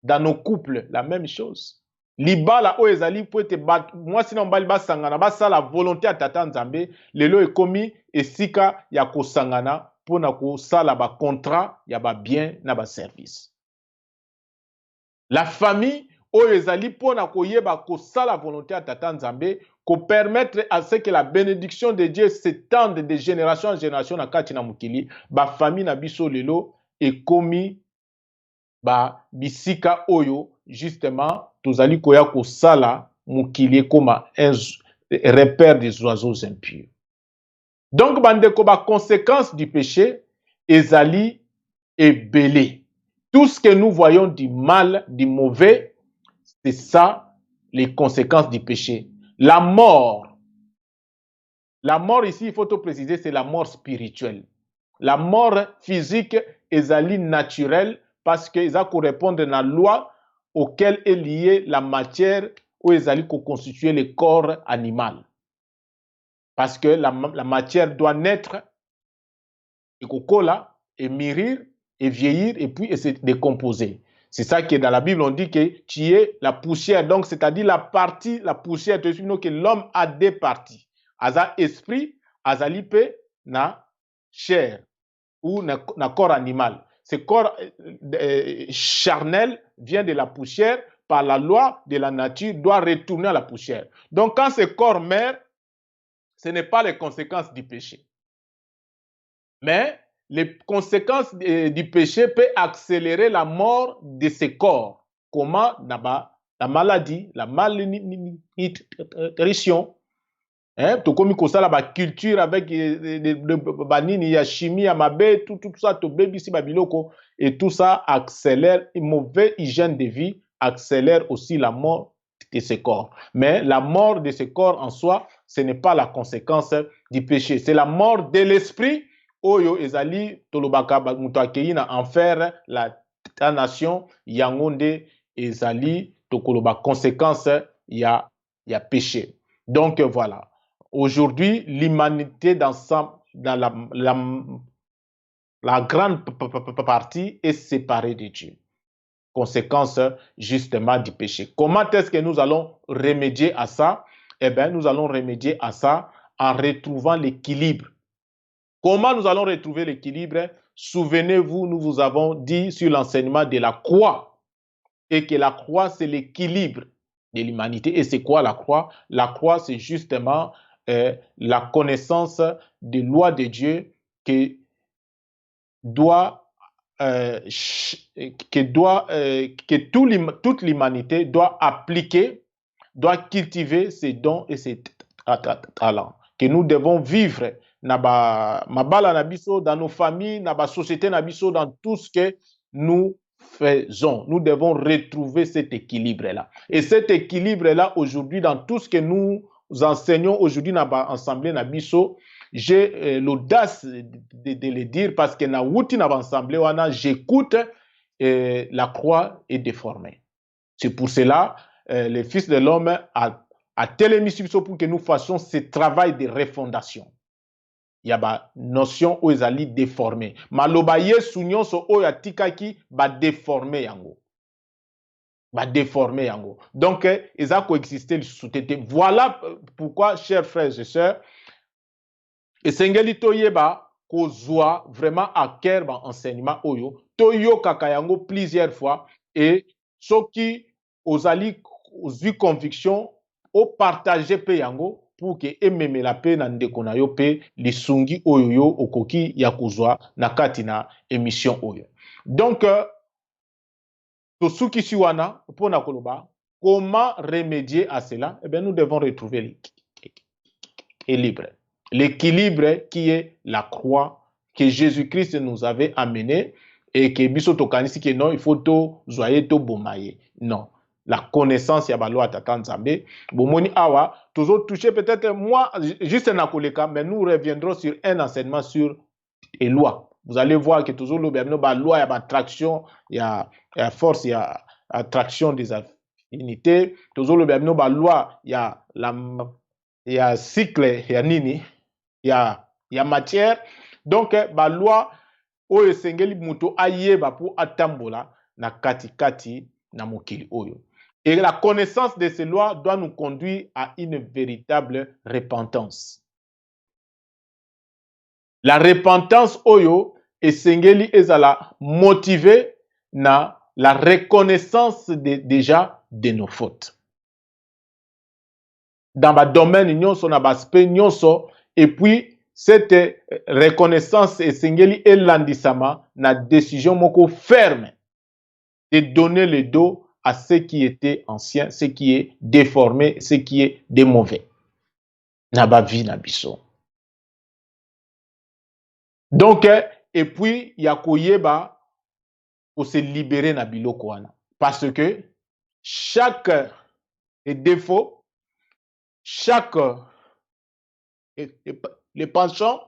Dans nos couples, la même chose. Libala où ils allaient pour être moi sinon balba sangana, basa la volonté à Tata Nzambe, lelo est commis et sika ya ko sangana pour na ko sala ba contrat, ya ba bien na ba service. La famille où ils allaient pour na ko yeba ko sala volonté à Tata Nzambe, ko permettre à ce que la bénédiction de Dieu s'étende de génération en génération na kati na mukili, ba famille na biso lelo est commis ba bisika oyo justement tozali koya kosala mukili comme un repère des oiseaux impurs. Donc bandeko ba conséquence du péché ezali ebele. Tout ce que nous voyons du mal, du mauvais, c'est ça les conséquences du péché. La mort ici, il faut tout préciser, c'est la mort spirituelle. La mort physique ezali naturelle parce qu'ils ont correspondre à la loi auquel est liée la matière où ils allaient constituer le corps animal. Parce que la matière doit naître, et cola, et mûrir, et vieillir, et puis et se décomposer. C'est ça qui est dans la Bible, on dit que tu es la poussière. Donc, c'est-à-dire la poussière, que l'homme a deux parties. Aza esprit, azalipe, na chair, ou na corps animal. Ce corps charnel vient de la poussière, par la loi de la nature, doit retourner à la poussière. Donc, quand ce corps meurt, ce n'est pas les conséquences du péché. Mais les conséquences du péché peuvent accélérer la mort de ce corps. Comment? la maladie, la malnutrition. Tokomi kosala ba culture avec banini ya chimie ya mabe, tout ça to bebisi babiloko, et tout ça accélère une mauvaise hygiène de vie, accélère aussi la mort de ce corps. Mais la mort de ce corps en soi, ce n'est pas la conséquence du péché, c'est la mort de l'esprit. Oyo ezali tolobaka muto akei na enfer la nation yangonde ezali tokoloba conséquence ya péché. Donc voilà. Aujourd'hui, l'humanité dans la grande partie est séparée de Dieu. Conséquence justement du péché. Comment est-ce que nous allons remédier à ça? Eh bien, nous allons remédier à ça en retrouvant l'équilibre. Comment nous allons retrouver l'équilibre? Souvenez-vous, nous vous avons dit sur l'enseignement de la croix, et que la croix, c'est l'équilibre de l'humanité. Et c'est quoi la croix? La croix, c'est justement la connaissance des lois de Dieu que toute l'humanité doit appliquer, doit cultiver ses dons et ses talents. Que nous devons vivre dans nos familles, dans la société, dans tout ce que nous faisons. Nous devons retrouver cet équilibre-là. Et cet équilibre-là, aujourd'hui, dans tout ce que nous enseignons aujourd'hui dans l'Assemblée Nabiso, j'ai l'audace de le dire parce que dans l'Assemblée, j'écoute la croix est déformée. C'est pour cela le Fils de l'homme a télémis pour que nous fassions ce travail de refondation. Il y a une notion où ils allaient déformer. Maloba yesu nyonso oyo atikaki ba déformer yango. Ba déformer yango. Donc ils ont coexisté le sous-tété. Voilà pourquoi, chers frères et sœurs, esengeli toyeba kozwa vraiment à cœur ba enseignement oyo toyo kakayango plusieurs fois, et soki ozali ozwi conviction o partager pe yango pour que ememela pe na ndeko na yo pe lisungi oyo yo okoki ya kozwa na kati na émission oyo. Donc tosuki si wana pona koloba comment remédier à cela? Eh bien, nous devons retrouver l'équilibre. L'équilibre qui est la croix que Jésus-Christ nous avait amené, et que biso tokanisi que non, il faut to zoyer to bomaye. Non. La connaissance ya balo atata nzambe. Bomoni awa, toujours touché peut-être moi, juste un akoleka, mais nous reviendrons sur un enseignement sur les lois. Vous allez voir que toujours la loi, il y a attraction, il y a force, il y a attraction des affinités. Toujours la loi, il y a cycle, il y a nini, il y a matière. Donc, la loi, oyo sengeli muto ayeba pour atambola na kati na mokili oyo. Et la connaissance de ces lois doit nous conduire à une véritable repentance. La repentance oyo esengeli ezala motivé na la reconnaissance déjà de nos fautes. Dans le domaine nyonso na baspect nyonso, et puis cette reconnaissance esengeli elandisama na décision moko ferme de donner le dos à ce qui était ancien, ce qui est déformé, ce qui est de mauvais. Na ba vie na biso. Donc, et puis, il y a koyeba pour se libérer na biloko wana. Parce que chaque défaut, chaque le penchant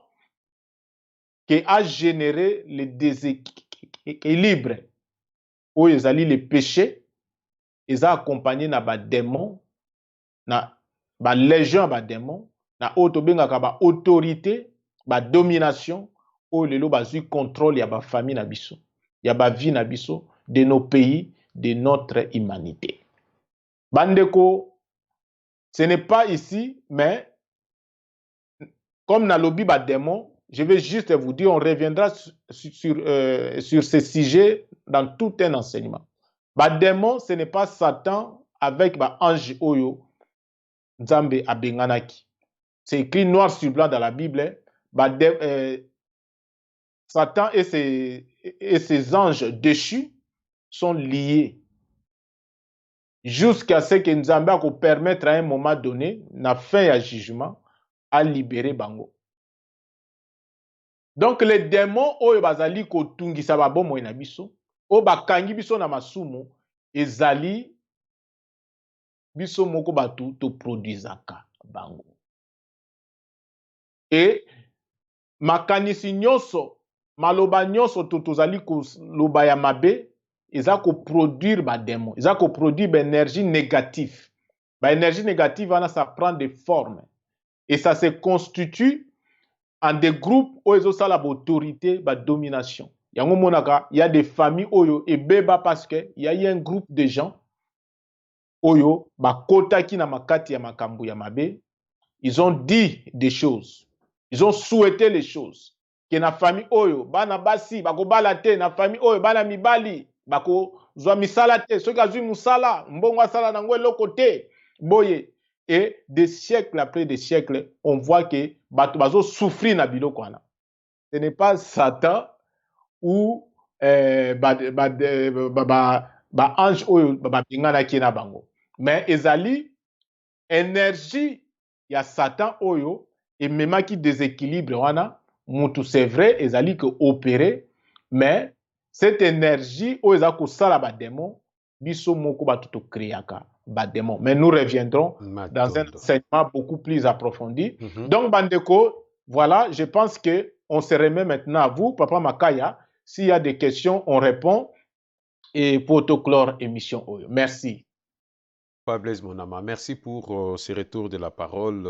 qui a généré le déséquilibre, où ils allaient les péchés, ils ont accompagné na ba démon, na ba légion ba démon, na autobengaka ba autorité, ba domination, où lelo bazui contrôle ya ba famille na biso, ya ba vie na biso, de nos pays, de notre humanité. Bandeko, ce n'est pas ici, mais comme na lobby ba démon, je vais juste vous dire, on reviendra sur ce sujet dans tout un enseignement. Ba démon, ce n'est pas Satan avec ba ange oyo Nzambe abenganaki. C'est écrit noir sur blanc dans la Bible. Satan et ses anges déchus sont liés. jusqu'à ce que Nzambe a permettre à un moment donné, na fin ya jugement, à libérer bango. Donc les démons oyo bazali kotungisa babomoi na biso, oyo bakangi biso na masumu, ezali biso moko batu to produisaka bango. Et makanisi nyonso, maloba nyonso to tozali koloba ya mabe, eza ko produire ba démons, eza ko produire ba énergie négative. Ba énergie négative ça prend des formes et ça se constitue en des groupes où ils ont ça l'autorité, la domination. Il y a des familles oyo et beba parce que il y a un groupe de gens oyo ba kota ki na makati ya makambu ya mabe, ils ont dit des choses. Ils ont souhaité les choses. Que na famille oyo bana basi bako balate na famille oyo bana mibali bako zwa misala te soki azwi musala mbongo asala nango eloko te boye. Et des siècles après des siècles, on voit que bazo souffrir na biloko wana. Ce n'est pas Satan ou ange oyo bingana ki na bango. Mais ezali énergie ya Satan oyo et même qui déséquilibre wana mutu c'est vrai ezali que opérer mais cette énergie oyo za ko sala ba démon biso moko batuto créaka. Démon. Mais nous reviendrons dans un enseignement beaucoup plus approfondi. Donc, Bandeko, voilà, je pense qu'on se remet maintenant à vous, Papa Makaya. S'il y a des questions, on répond. Et pour clore émission. Merci. Papa Blaise Monama, merci pour ce retour de la parole.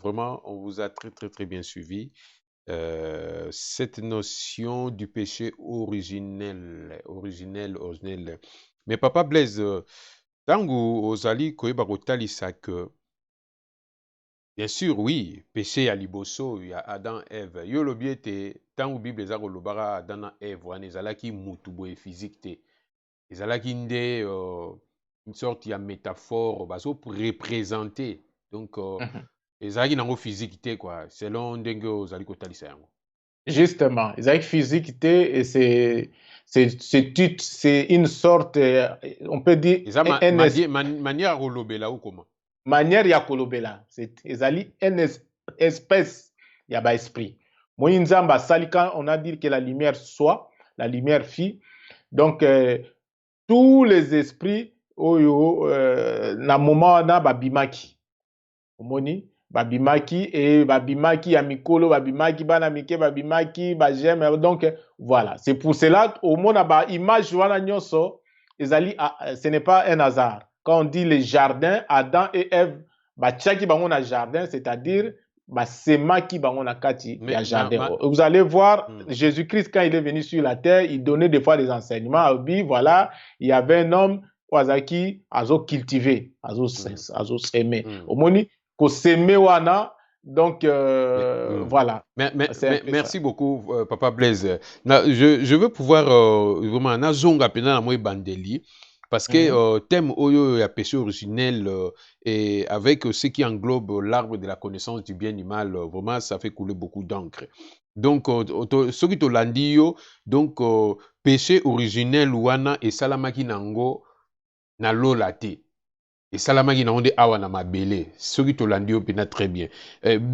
Vraiment, on vous a très, très, très bien suivi. Cette notion du péché originel. Mais Papa Blaise, Tango ozali koyeba kotalisa que bien sûr oui péché à liboso ya Adam Ève yo lobi ete tango Bible eza kolobaka Adam na Ève wana ezalaki mutu boye physique te ezalaki nde une sorte ya métaphore bazo représenter donc ezalaki nango physique te quoi selon ndenge ozali kotalisa yango. Justement, ezalaki physique te et c'est une sorte, on peut dire, manière kolobela ou comment? Manière ya kolobela, c'est ezali une espèce ya ba esprit. Moyi nzamba salika, on a dit que la lumière soit, la lumière fit. Donc tous les esprits oyo na moment na babimaki. Omoni babimaki et babimaki ya mikolo babimaki bana mike babimaki ba j'aime donc voilà c'est pour cela au mona ba image wana nyonso ezali ce n'est pas un hasard quand on dit les jardins Adam et Ève ba tchaki bango na jardin c'est-à-dire ba semaki bango na kati ya jardin vous allez voir Jésus-Christ quand il est venu sur la terre il donnait des fois des enseignements voilà il y avait un homme Wazaki azo cultiver azo s'aimer omoni donc voilà. Merci beaucoup, Papa Blaise. Je veux pouvoir vraiment nazonga pena na moi bandeli parce que thème oyo ya péché originel et avec ce qui englobe l'arbre de la connaissance du bien et du mal, vraiment ça fait couler beaucoup d'encre. Donc ce qui to landi yo donc péché originel wana et salamaki nango na lolate. Et salamaki na onde awa na mabele soki to landi yo pena très bien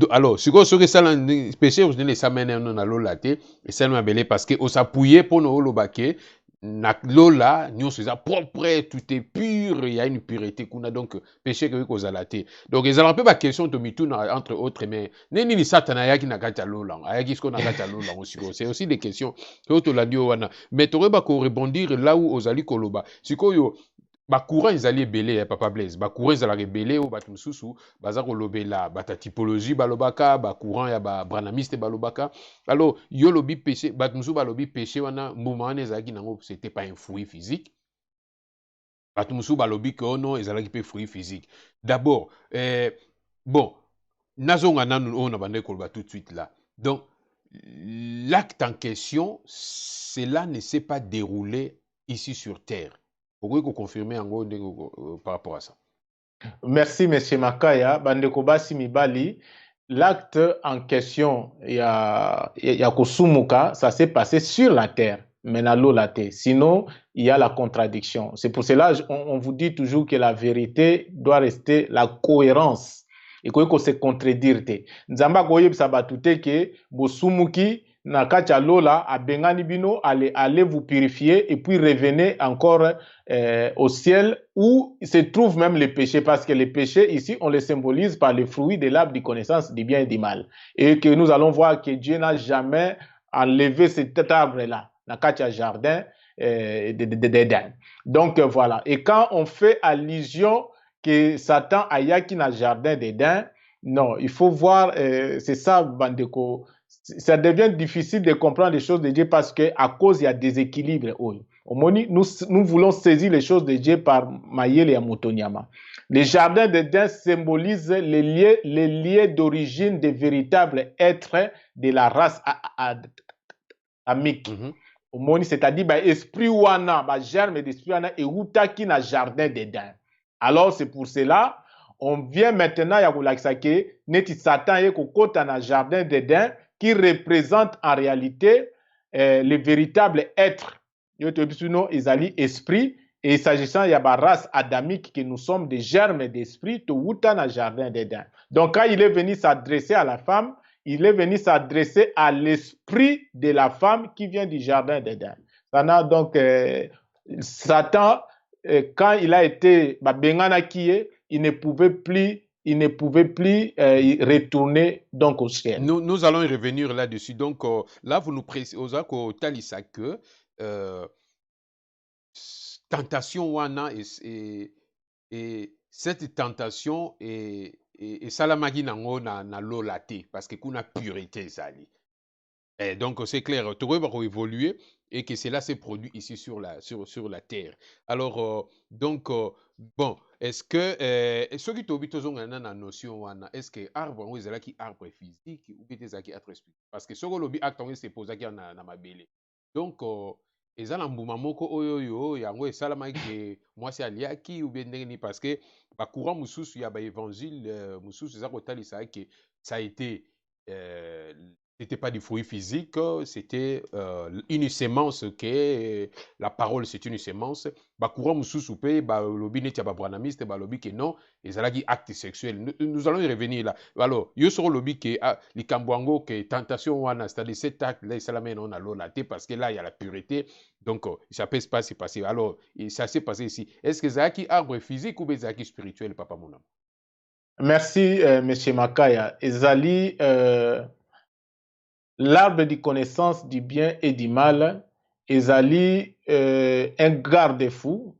alors siko soki sala péché originel et samene no na lola te et salama mabele parce que on s'appuyer pour no lobake na lola nyonso eza propre tout est pur il y a une pureté kuna donc péché que ko zalate donc ezala pe ba question to mituna entre autres mais neni ni satana yaki na kata lola ayaki siko na kata lola osiko c'est aussi des questions que to landi wana mais to ba ko rebondir là où ozali koloba siko yo ba courant ezali ebele Papa Blaise ba courant ezala ebele o bato mususu baza kolobela bata typologie balobaka ba courant ya ba branamiste balobaka alors yo lobi péché bato mususu balobi péché wana mbuma wana ezalaki nango c'était pas un fruit physique bato mususu balobi que ono ezalaki pe fruit physique d'abord bon nazonga nanu on a bandé koloba tout de suite là donc l'acte en question cela ne s'est pas déroulé ici sur terre. Pourquoi vous confirmez en gros par rapport à ça? Merci, M. Makaya. Bandeko Basi Mibali, l'acte en question, Kosumuka, ça s'est passé sur la terre. mais na lola te. Sinon, il y a la contradiction. C'est pour cela on vous dit toujours que la vérité doit rester la cohérence. Et qu'on se contredire te. Nzamba koyebisa batu te ke bosumuki na kati ya lola abengani bino, allez vous purifier et puis revenez encore au ciel où se trouvent même les péchés, parce que les péchés ici on les symbolise par les fruits de l'arbre de connaissance du bien et du mal, et que nous allons voir que Dieu n'a jamais enlevé cet arbre là na kati ya jardin d'Éden. Donc voilà, et quand on fait allusion que Satan a yaki na jardin d'Éden, non, il faut voir, c'est ça bandeko, ça devient difficile de comprendre les choses de Dieu parce qu'à cause il y a déséquilibre. Nous voulons saisir les choses de Dieu par Mayele et Mutonyama. Les jardins d'Éden symbolisent les liens d'origine des véritables êtres de la race amique. C'est-à-dire esprit wana, germe d'esprit wana et outaki na jardin d'Éden. Alors c'est pour cela on vient maintenant ya kolakisa ke neti Satan ye kokota na jardin d'Éden qui représente en réalité le véritable être. Ezali esprit, et s'agissant de la race adamique que nous sommes des germes d'esprit, tout na jardin d'Éden. Donc quand il est venu s'adresser à la femme, il est venu s'adresser à l'esprit de la femme qui vient du jardin d'Éden. Donc Satan, quand il a été bengana kiye, il ne pouvait plus retourner donc au ciel. Nous allons y revenir là-dessus. Donc là, vous nous précisez au Talisa que tentation wana et cette tentation et salamagi nango na lola te parce que kuna pureté zali. Et donc c'est clair, tu va évoluer et que cela s'est produit ici sur la terre. Alors donc bon, est-ce que ce qui t'obite na notion wana, est-ce que arbre ou ezalaki arbre physique ou bien ezalaki arbre spirituel, parce que ce que lobi acte on se pose na mabele. Donc ezala mbuma moko oyo yango esalamaki mwasi aliaki ou bien ndenge, parce que ba courant mususu ya ba évangile mususu eza kotalisa ke ça a été c'était pas du fruit physique, c'était une semence que la parole c'est une semence. Ba courant mususu pe ba lobi neti ba branamiste ba lobi que non, ezalaki acte sexuel. Nous allons y revenir là. Alors, yo soro lobi que likambwango que tentation wana, c'est-à-dire cet acte là esalamé non na lolate parce que là il y a la pureté. Donc ça peut se passer. Alors, ça s'est passé ici. Est-ce que ezalaki arbre physique ou ezalaki spirituel, papa mon homme? Merci monsieur Makaya. Ezali l'arbre de connaissance du bien et du mal, ezali un garde-fou,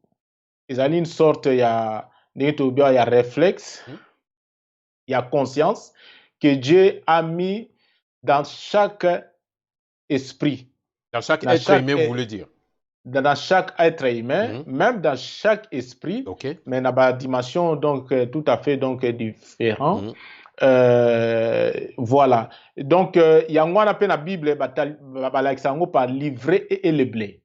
ezali une sorte, il y a réflexe, il y a conscience que Dieu a mis dans chaque esprit. Dans chaque être humain, vous voulez dire? Dans chaque être humain, même dans chaque esprit, mais dans une dimension donc tout à fait donc différent. Voilà. Donc, il y a un appel dans la Bible par l'ivraie et le blé.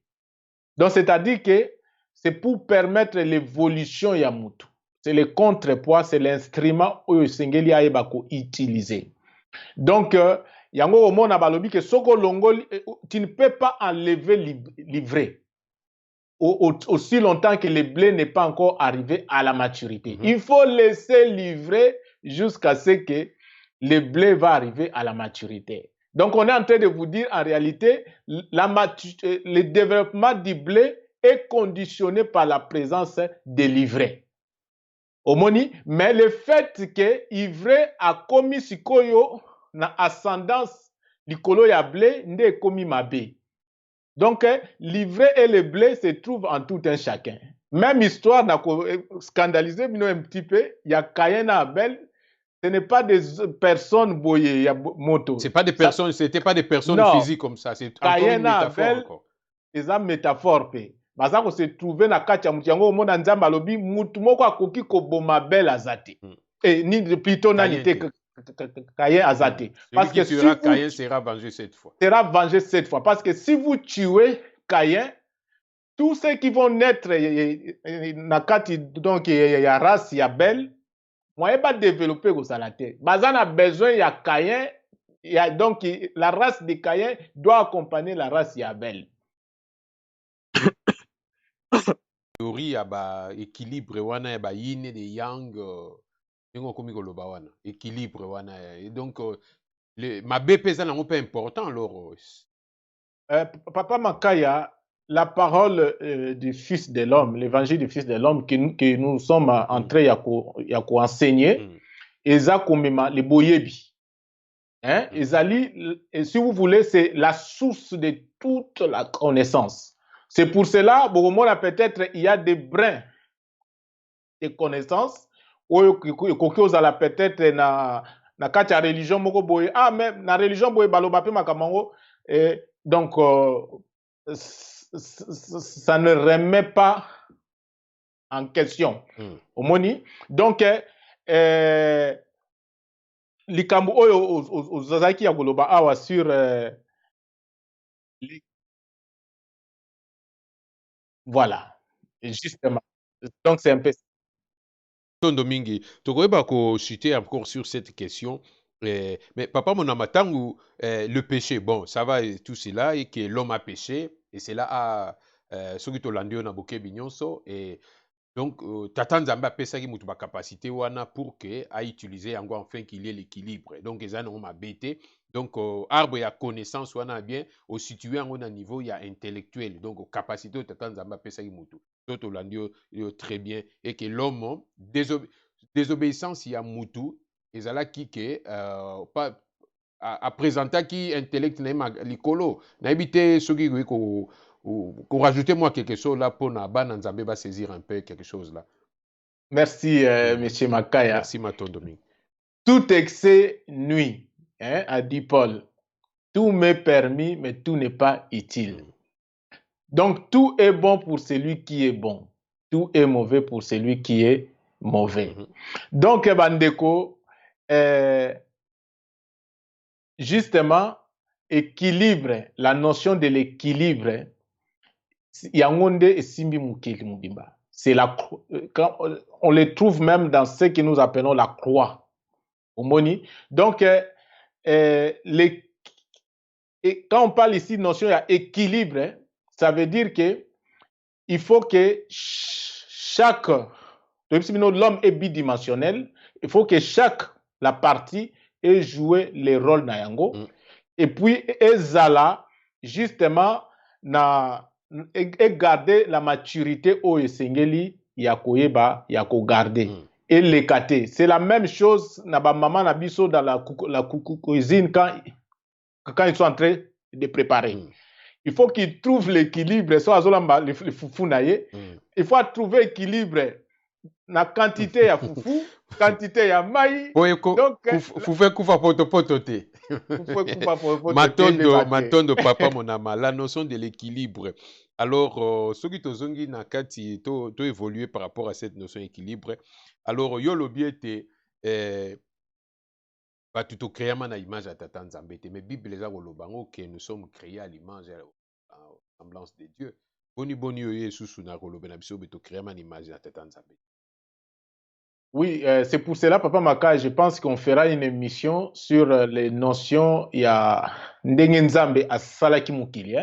Donc, c'est-à-dire que c'est pour permettre l'évolution Yamutu. C'est le contrepoids, c'est l'instrument où Sengeli a utilisé. Donc, il y a un moment que Soko Longo, tu ne peux pas enlever l'ivraie aussi longtemps que le blé n'est pas encore arrivé à la maturité. Il faut laisser l'ivraie jusqu'à ce que le blé va arriver à la maturité. Donc, on est en train de vous dire, en réalité, le développement du blé est conditionné par la présence de l'ivraie. Mais le fait que l'ivraie a commis sikoyo na ascendance likolo ya blé, nde commis mabe. Donc, l'ivraie et le blé se trouvent en tout un chacun. Même histoire, n'a scandalisé un petit peu, il y a Caïn et Abel. Ce n'est pas des personnes boyées, il y a moto. C'est pas des personnes, c'était pas des personnes physiques comme ça, c'est encore une métaphore encore. C'est une métaphore pe. Bazako se trouver na kati ya mutiango au monde nzamba lobi mutu moko akoki ko boma bel azate. Et ni plutôt nanité Caïn azate. Parce que si Caïn sera vengé cette fois. Sera vengé cette fois parce que si vous tuez Caïn, tous ceux qui vont naître na kati donc ya race ya belle, moi, pas développer au salaté. Bazan a besoin, il y a Caïn, donc la race de Caïn doit accompagner la race d'Abel. théorie ya équilibre wana ya yin et yang ndenge okomi koloba wana équilibre wana et donc mabe mpe eza nango mpe important alors Papa Makaya, la parole du Fils de l'homme, l'évangile du Fils de l'homme que nous sommes en train de enseigner, eza komema le boyebi. Hein? Ezali, et si vous voulez, c'est la source de toute la connaissance. C'est pour cela, peut-être, il y a des brins de connaissances, ou peut-être na kati ya religion moko boye, ah, même na religion boye baloba pe makamango, et donc ça ne remet pas en question. Omoni, donc likambo oyo ozazaki ya koloba awa sur voilà, justement. Donc c'est un peu tondo mingi tokoyeba chuter encore sur cette question mais papa monama ntango le péché bon ça va et tout cela et que l'homme a péché et cela a soki tolandi oyo na bokebi nyonso et donc tata nzambe apesaki mutu bacapacité wana pour que autiliser yango afin qu'il y ait l'équilibre donc eza nango mabe te donc arbre ya connaissance wana bien ositue yango na niveau ya intellectuel donc capacité oyo tata nzambe apesaki mutu to tolandi yo très bien et que l'homme désobéissance ya mutu ezalaki ke apresentaki intellect na ye likolo nayebi te soki qu'on rajouter moi quelque chose là pour na bana nzambe va saisir un peu quelque chose là. Merci monsieur Makaya. Merci Maton Domingue. Tout excès nuit, hein, a dit Paul. Tout m'est permis, mais tout n'est pas utile. Donc tout est bon pour celui qui est bon. Tout est mauvais pour celui qui est mauvais. Donc bandeko, justement, équilibre, la notion de l'équilibre, yangonde et simbi mukeli mubimba. C'est on les trouve même dans ce que nous appelons la croix. Omoni. Donc, et quand on parle ici de notion d'équilibre, ça veut dire que il faut que chaque, l'homme est bidimensionnel, il faut que chaque la partie ait joué les rôles nayango, et puis ezala justement et garder la maturité au esengeli yakoyeba yako garder. Et les kate. C'est la même chose na ba maman na biso dans la cuisine quand ils sont en train de préparer. Il faut qu'ils trouvent l'équilibre. Il faut trouver l'équilibre na quantité ya fufu, quantité ya mai. Donc fufu kufa poto te. Matondo papa monama, la notion de l'équilibre. Alors soki tozongi na kati to évoluer par rapport à cette notion d'équilibre. Alors yo lobi ete batu to créer na image ya tata nzambe te mais bible eza koloba ngo que nous sommes créés à l'image à semblance de Dieu. Boni yo yesusu na koloba na biso beto créer na image ya tata nzambe. Oui, c'est pour cela, Papa Maka, je pense qu'on fera une émission sur les notions il y a ndenge nzambe asalaki mukili,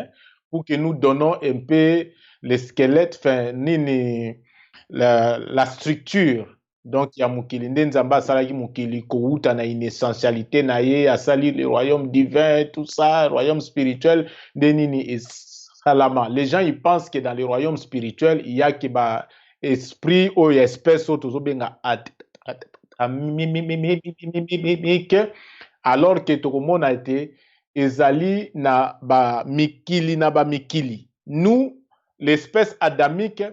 pour que nous donnons un peu le squelette, la structure. Donc, il y a mukili ndenge nzambe asalaki mukili kouta na une essentialité na ye, asali le royaume divin, tout ça, royaume spirituel, ndenini salama. Les gens ils pensent que dans le royaume spirituel, il y a que esprit ou espèce autozobenga alors que tout le monde a été ezali na ba mikili. Nous, l'espèce adamique,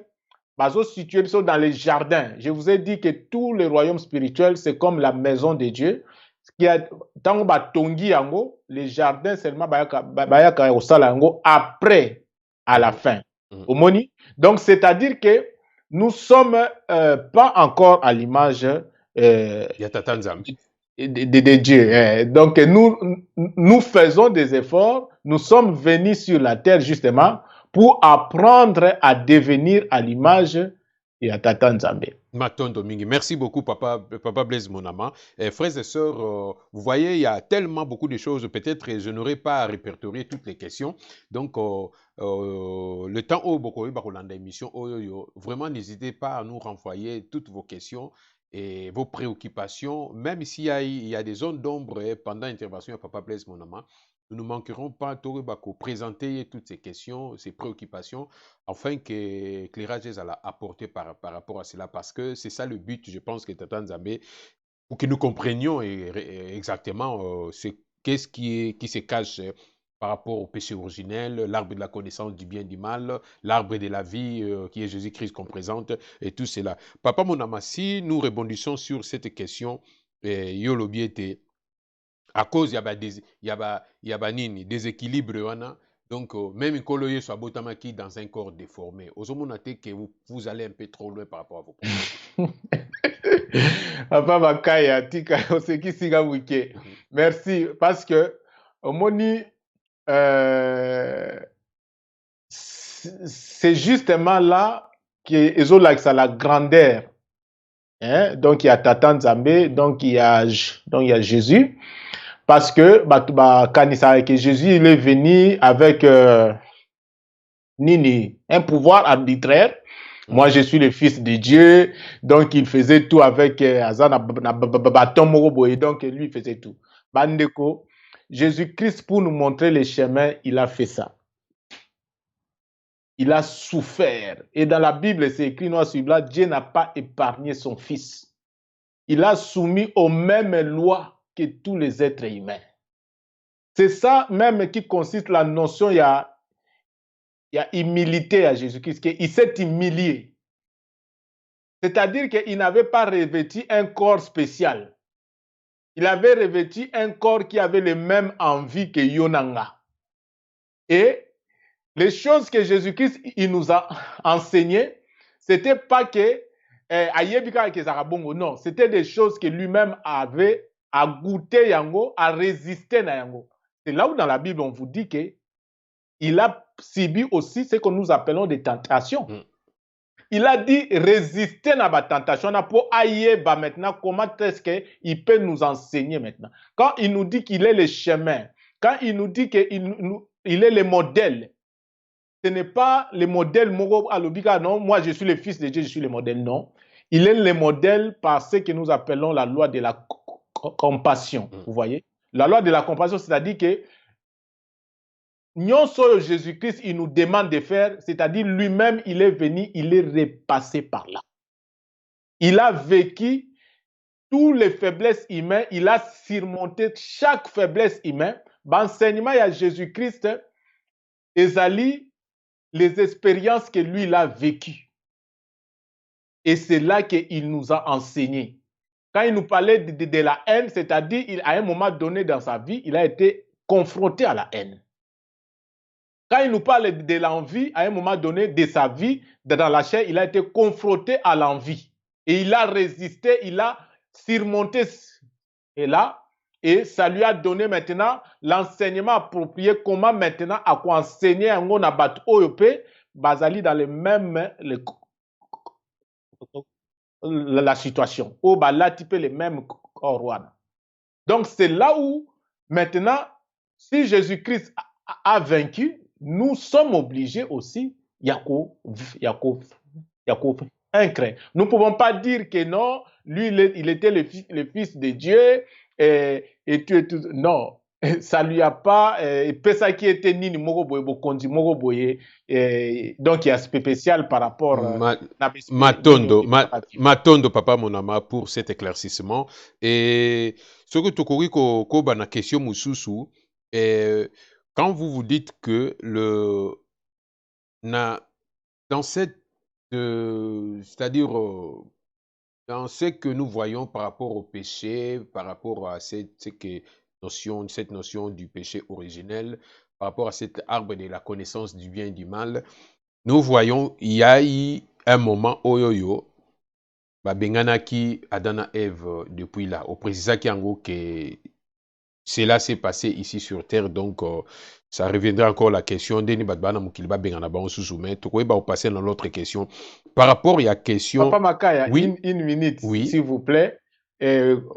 bazo situé dans les jardins. Je vous ai dit que tout le royaume spirituel, c'est comme la maison de Dieu. Tant ba tongi yango, les jardins seulement bayaka osala yango après à la fin. Omoni. Donc c'est-à-dire que nous sommes pas encore à l'image de Dieu. Donc nous faisons des efforts, nous sommes venus sur la terre justement pour apprendre à devenir à l'image ya tata Nzambe. Matondo Mingi. Merci beaucoup, Papa Blaise Monama. Frères et sœurs, vous voyez, il y a tellement beaucoup de choses. Peut-être je n'aurai pas à répertorier toutes les questions. Donc, le temps au Bokoye Bakolanda émission, vraiment n'hésitez pas à nous renvoyer toutes vos questions et vos préoccupations, même s'il y a des zones d'ombre pendant l'intervention de Papa Blaise Monama. Nous ne manquerons pas de présenter toutes ces questions, ces préoccupations, afin que éclairage à apporter par rapport à cela, parce que c'est ça le but, je pense, que Tata Nzambe, pour que nous comprenions exactement qu'est-ce qui se cache par rapport au péché originel, l'arbre de la connaissance du bien et du mal, l'arbre de la vie qui est Jésus-Christ qu'on présente, et tout cela. Papa Monama, si nous rebondissons sur cette question, Yolobi était à cause il y a nini déséquilibre wana donc même kolo yesu abotamaki dans un corps déformé ozomona te que vous allez un peu trop loin par rapport à vos propos. Papa Makaya tika osekisiga wike. Merci parce que omoni c'est justement là que la grandeur. Hein? Donc il y a Tata Nzambe, donc il y a Jésus. Parce que que Jésus il est venu avec nini un pouvoir arbitraire. Moi je suis le fils de Dieu, donc il faisait tout avec bâton moroboye, donc lui il faisait tout. Bandeko, Jésus-Christ pour nous montrer le chemin, il a fait ça. Il a souffert. Et dans la Bible, c'est écrit noir sur blanc, Dieu n'a pas épargné son fils. Il a soumis aux mêmes lois que tous les êtres humains. C'est ça même qui consiste la notion, il y a humilité à Jésus-Christ, qu'il s'est humilié. C'est-à-dire qu'il n'avait pas revêtu un corps spécial. Il avait revêtu un corps qui avait les mêmes envies que Yonanga. Et les choses que Jésus-Christ il nous a enseignées, c'était pas que non, c'était des choses que lui-même avait à goûter yango, à résister na yango. C'est là où dans la Bible on vous dit que il a subi aussi ce que nous appelons des tentations. Il a dit résister à la tentation pour aïeba maintenant comment est-ce qu'il peut nous enseigner maintenant. Quand il nous dit qu'il est le chemin, quand il nous dit qu'il est le modèle, ce n'est pas le modèle Moro Alobika, non, moi je suis le fils de Dieu, je suis le modèle, non. Il est le modèle par ce que nous appelons la loi de la compassion, vous voyez. La loi de la compassion, c'est-à-dire que Jésus-Christ, il nous demande de faire, c'est-à-dire lui-même, il est venu, il est repassé par là. Il a vécu toutes les faiblesses humaines, il a surmonté chaque faiblesse humaine. L'enseignement à Jésus-Christ, ezali les expériences que lui, il a vécues. Et c'est là qu'il nous a enseigné. Quand il nous parlait de la haine, c'est-à-dire à un moment donné dans sa vie, il a été confronté à la haine. Quand il nous parle de l'envie, à un moment donné de sa vie, dans la chair, il a été confronté à l'envie. Et il a résisté, il a surmonté. Et là, et ça lui a donné maintenant l'enseignement approprié, comment maintenant à quoi enseigner un on a battu Oyope, Bazali dans les mêmes, la situation. Au là, tu peux les mêmes corps. Donc c'est là où maintenant, si Jésus-Christ a vaincu, nous sommes obligés aussi, Yacob, nous ne pouvons pas dire que non, lui, il était le fils de Dieu, et tout. Non, ça lui a pas, ça qui était nini moroboye, bokondi moroboye, donc il y a spécial par rapport à Matondo, Papa Monama, pour cet éclaircissement. Et ce que tu ko na question mususu, quand vous vous dites que dans cette, c'est-à-dire dans ce que nous voyons par rapport au péché, par rapport à cette notion du péché originel, par rapport à cet arbre de la connaissance du bien et du mal, nous voyons il y a eu un moment oyoyo, Benganaki Adana Eve depuis là, au précisé que cela s'est passé ici sur Terre, donc ça reviendra encore la question de Nibadbana Mukilba Bengana Ban Sousoumé. Tout quoi, on passer dans l'autre question. par rapport à la question... Papa Makaya, Oui, une minute, oui. s'il vous plaît.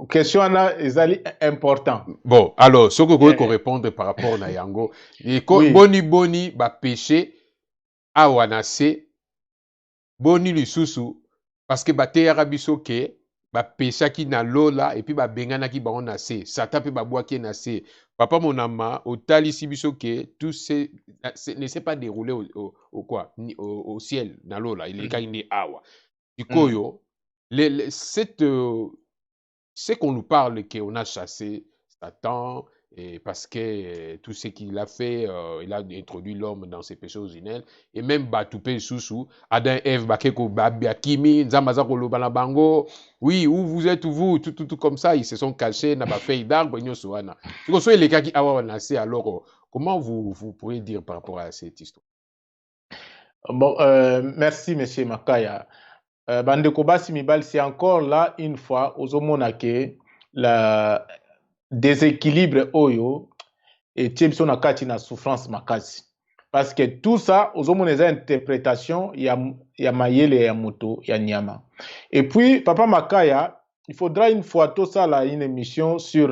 Question est important. Bon, alors, ce que vous pouvez Eh, répondre par rapport à Yango, oui. boni, ba péché, awanase, boni lisusu, parce que bate yarabiso ke, ba pécha ki na lola, et puis ba bengana ki ba on se, sata pe ba bois ki na se. Papa monama, au tali si biso ke, tout ne s'est pas déroulé au quoi, au ciel, na lola, il est ni awa. Du coup, c'est qu'on nous parle qu'on a chassé Satan, et parce que tout ce qu'il a fait, il a introduit l'homme dans ses péchés originels, et même Batoupé Soussou, Adam Eve, Bakeko, Babiakimi, Nzamazako Lobalabango, oui, où vous êtes, vous, tout comme ça, ils se sont cachés, n'a pas fait d'arbre, ils sont là. C'est comme ça, les gars qui ont lancé, alors, comment vous pourriez dire par rapport à cette histoire? Bon, merci, monsieur Makaya. Bandeko Basi Mibal, c'est encore là, une fois, aux homonake, la déséquilibre oyo, et Tchemso Nakati na souffrance makasi. Parce que tout ça, aux homonese interprétation, il y a Mayele et Yamoto, il y a Nyama. Et puis, Papa Makaya, il faudra une fois tout ça, là, une émission sur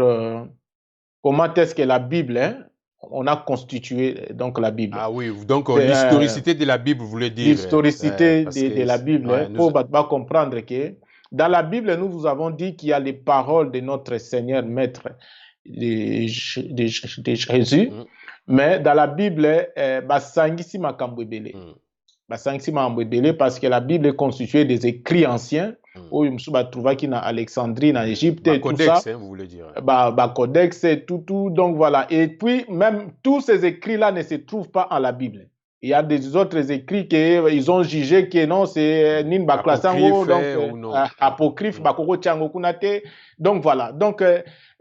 comment est-ce que la Bible, hein, on a constitué donc la Bible. Ah oui, donc l'historicité de la Bible, vous voulez dire. L'historicité de la Bible, ouais, pour comprendre que dans la Bible, nous vous avons dit qu'il y a les paroles de notre Seigneur Maître de Jésus, mais dans la Bible, basangisi makambo ebele. Basangisi makambo ebele parce que la Bible est constituée des écrits anciens. Oyo musu batrouvaki na Alexandrie, na Égypte, et tout ça. Codex, hein, vous voulez dire. Codex, et tout, donc voilà. Et puis, même tous ces écrits-là ne se trouvent pas en la Bible. Il y a des autres écrits qu'ils ont jugé que non, c'est Nin Baklasango, donc apocryphe, Bakoko Tchango Kunate. Donc voilà. Donc,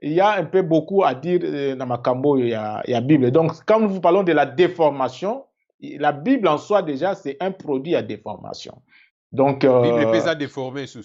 il y a un peu beaucoup à dire dans Makambo, il y a Bible. Donc, quand nous vous parlons de la déformation, la Bible en soi, déjà, c'est un produit à déformation. Donc, Bible peut déformer sous.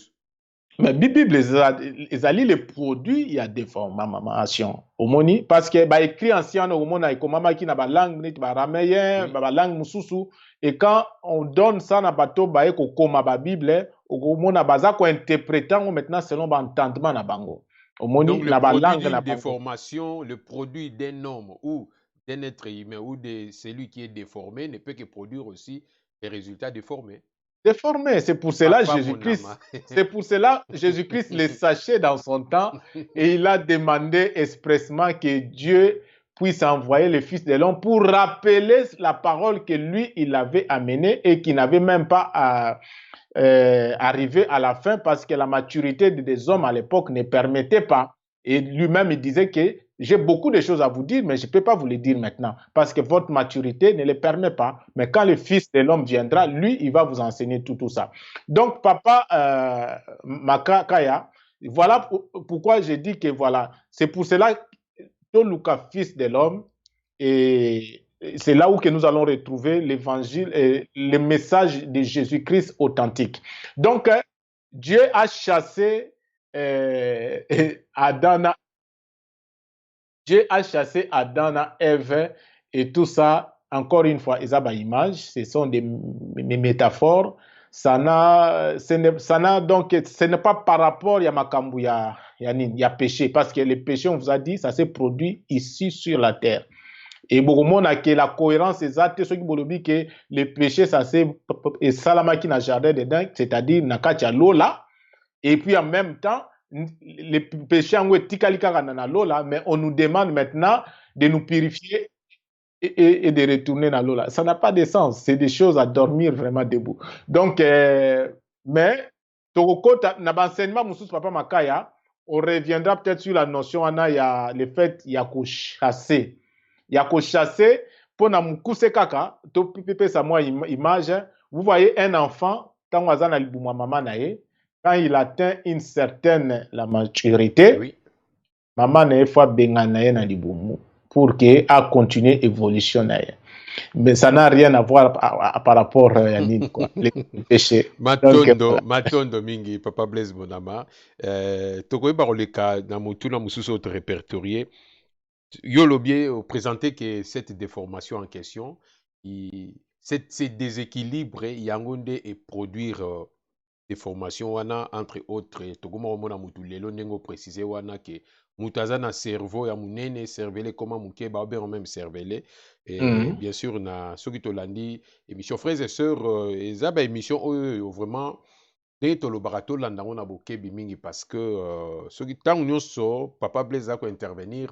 Mais Bible ezali les produits il y a déformation omoni parce que ba écrit ancien omona ekomama ki na ba langue neti ba rameyen ba langue mususu et quand on donne ça na bato ba ekokoma ba Bible omona baza ko interprétant maintenant selon ba entendement na bango omoni na ba langue na déformation le produit d'un homme ou d'un être humain ou de celui qui est déformé ne peut que produire aussi des résultats déformés. Déformé, c'est pour cela Jésus-Christ, c'est pour cela Jésus-Christ le sachait dans son temps et il a demandé expressement que Dieu puisse envoyer le Fils de l'homme pour rappeler la parole que lui il avait amenée et qui n'avait même pas arrivé à la fin parce que la maturité des hommes à l'époque ne permettait pas. Et lui-même il disait que j'ai beaucoup de choses à vous dire, mais je ne peux pas vous les dire maintenant parce que votre maturité ne le permet pas. Mais quand le Fils de l'homme viendra, lui, il va vous enseigner tout ça. Donc, Papa Makaya, voilà pourquoi j'ai dit que voilà, c'est pour cela que Lucas, Fils de l'homme, et c'est là où que nous allons retrouver l'évangile et le message de Jésus-Christ authentique. Donc, Dieu a chassé Dieu a chassé Adam et Ève et tout ça, encore une fois, ils ont des images, ce sont des métaphores. Ça n'a donc, ce n'est pas par rapport à Makambu, il y a péché, parce que le péché, on vous a dit, ça s'est produit ici sur la terre. Et beaucoup de monde a que la cohérence exacte, ceux qui vous dit que le péché, ça s'est, et Salamaki n'a jardin dedans, c'est-à-dire, Nakatia Lola, et puis en même temps, les péchés en lola, mais on nous demande maintenant de nous purifier et de retourner dans l'eau. Ça n'a pas de sens. C'est des choses à dormir vraiment debout. Donc, mais, l'enseignement, Papa Makaya, on reviendra peut-être sur la notion, il y a le fait, il y a qu'au chasser. Il y a qu'au chasser, pour na mukuse kaka, to pipe sa moi image, vous voyez un enfant, tant wazana libuma mama nae, quand il atteint une certaine la maturité, oui. Maman ne fois benganaye na libumu pour que a continuer évolution naye. Mais ça n'a rien à voir par rapport à Yannick, quoi, les péchés. Matondo mingi, Papa Blaise Bonama, tokoye baroleka na mutuna mususu autre répertorié. Yo lobie présenté que cette déformation en question, ces déséquilibres yango nde et produire des formations wana entre autres tokoma komona mutu lelo ndenge oprécise wana ke mutu aza na cerveau ya munene cervele koma muke baobenga même cervele et bien sûr na soki tolandi émission frères et sœurs eza ba émission oyo vraiment ndenge tolobaka tolanda ngo na bokebi mingi parce que soki ntango nyonso papa Blaise ako intervenir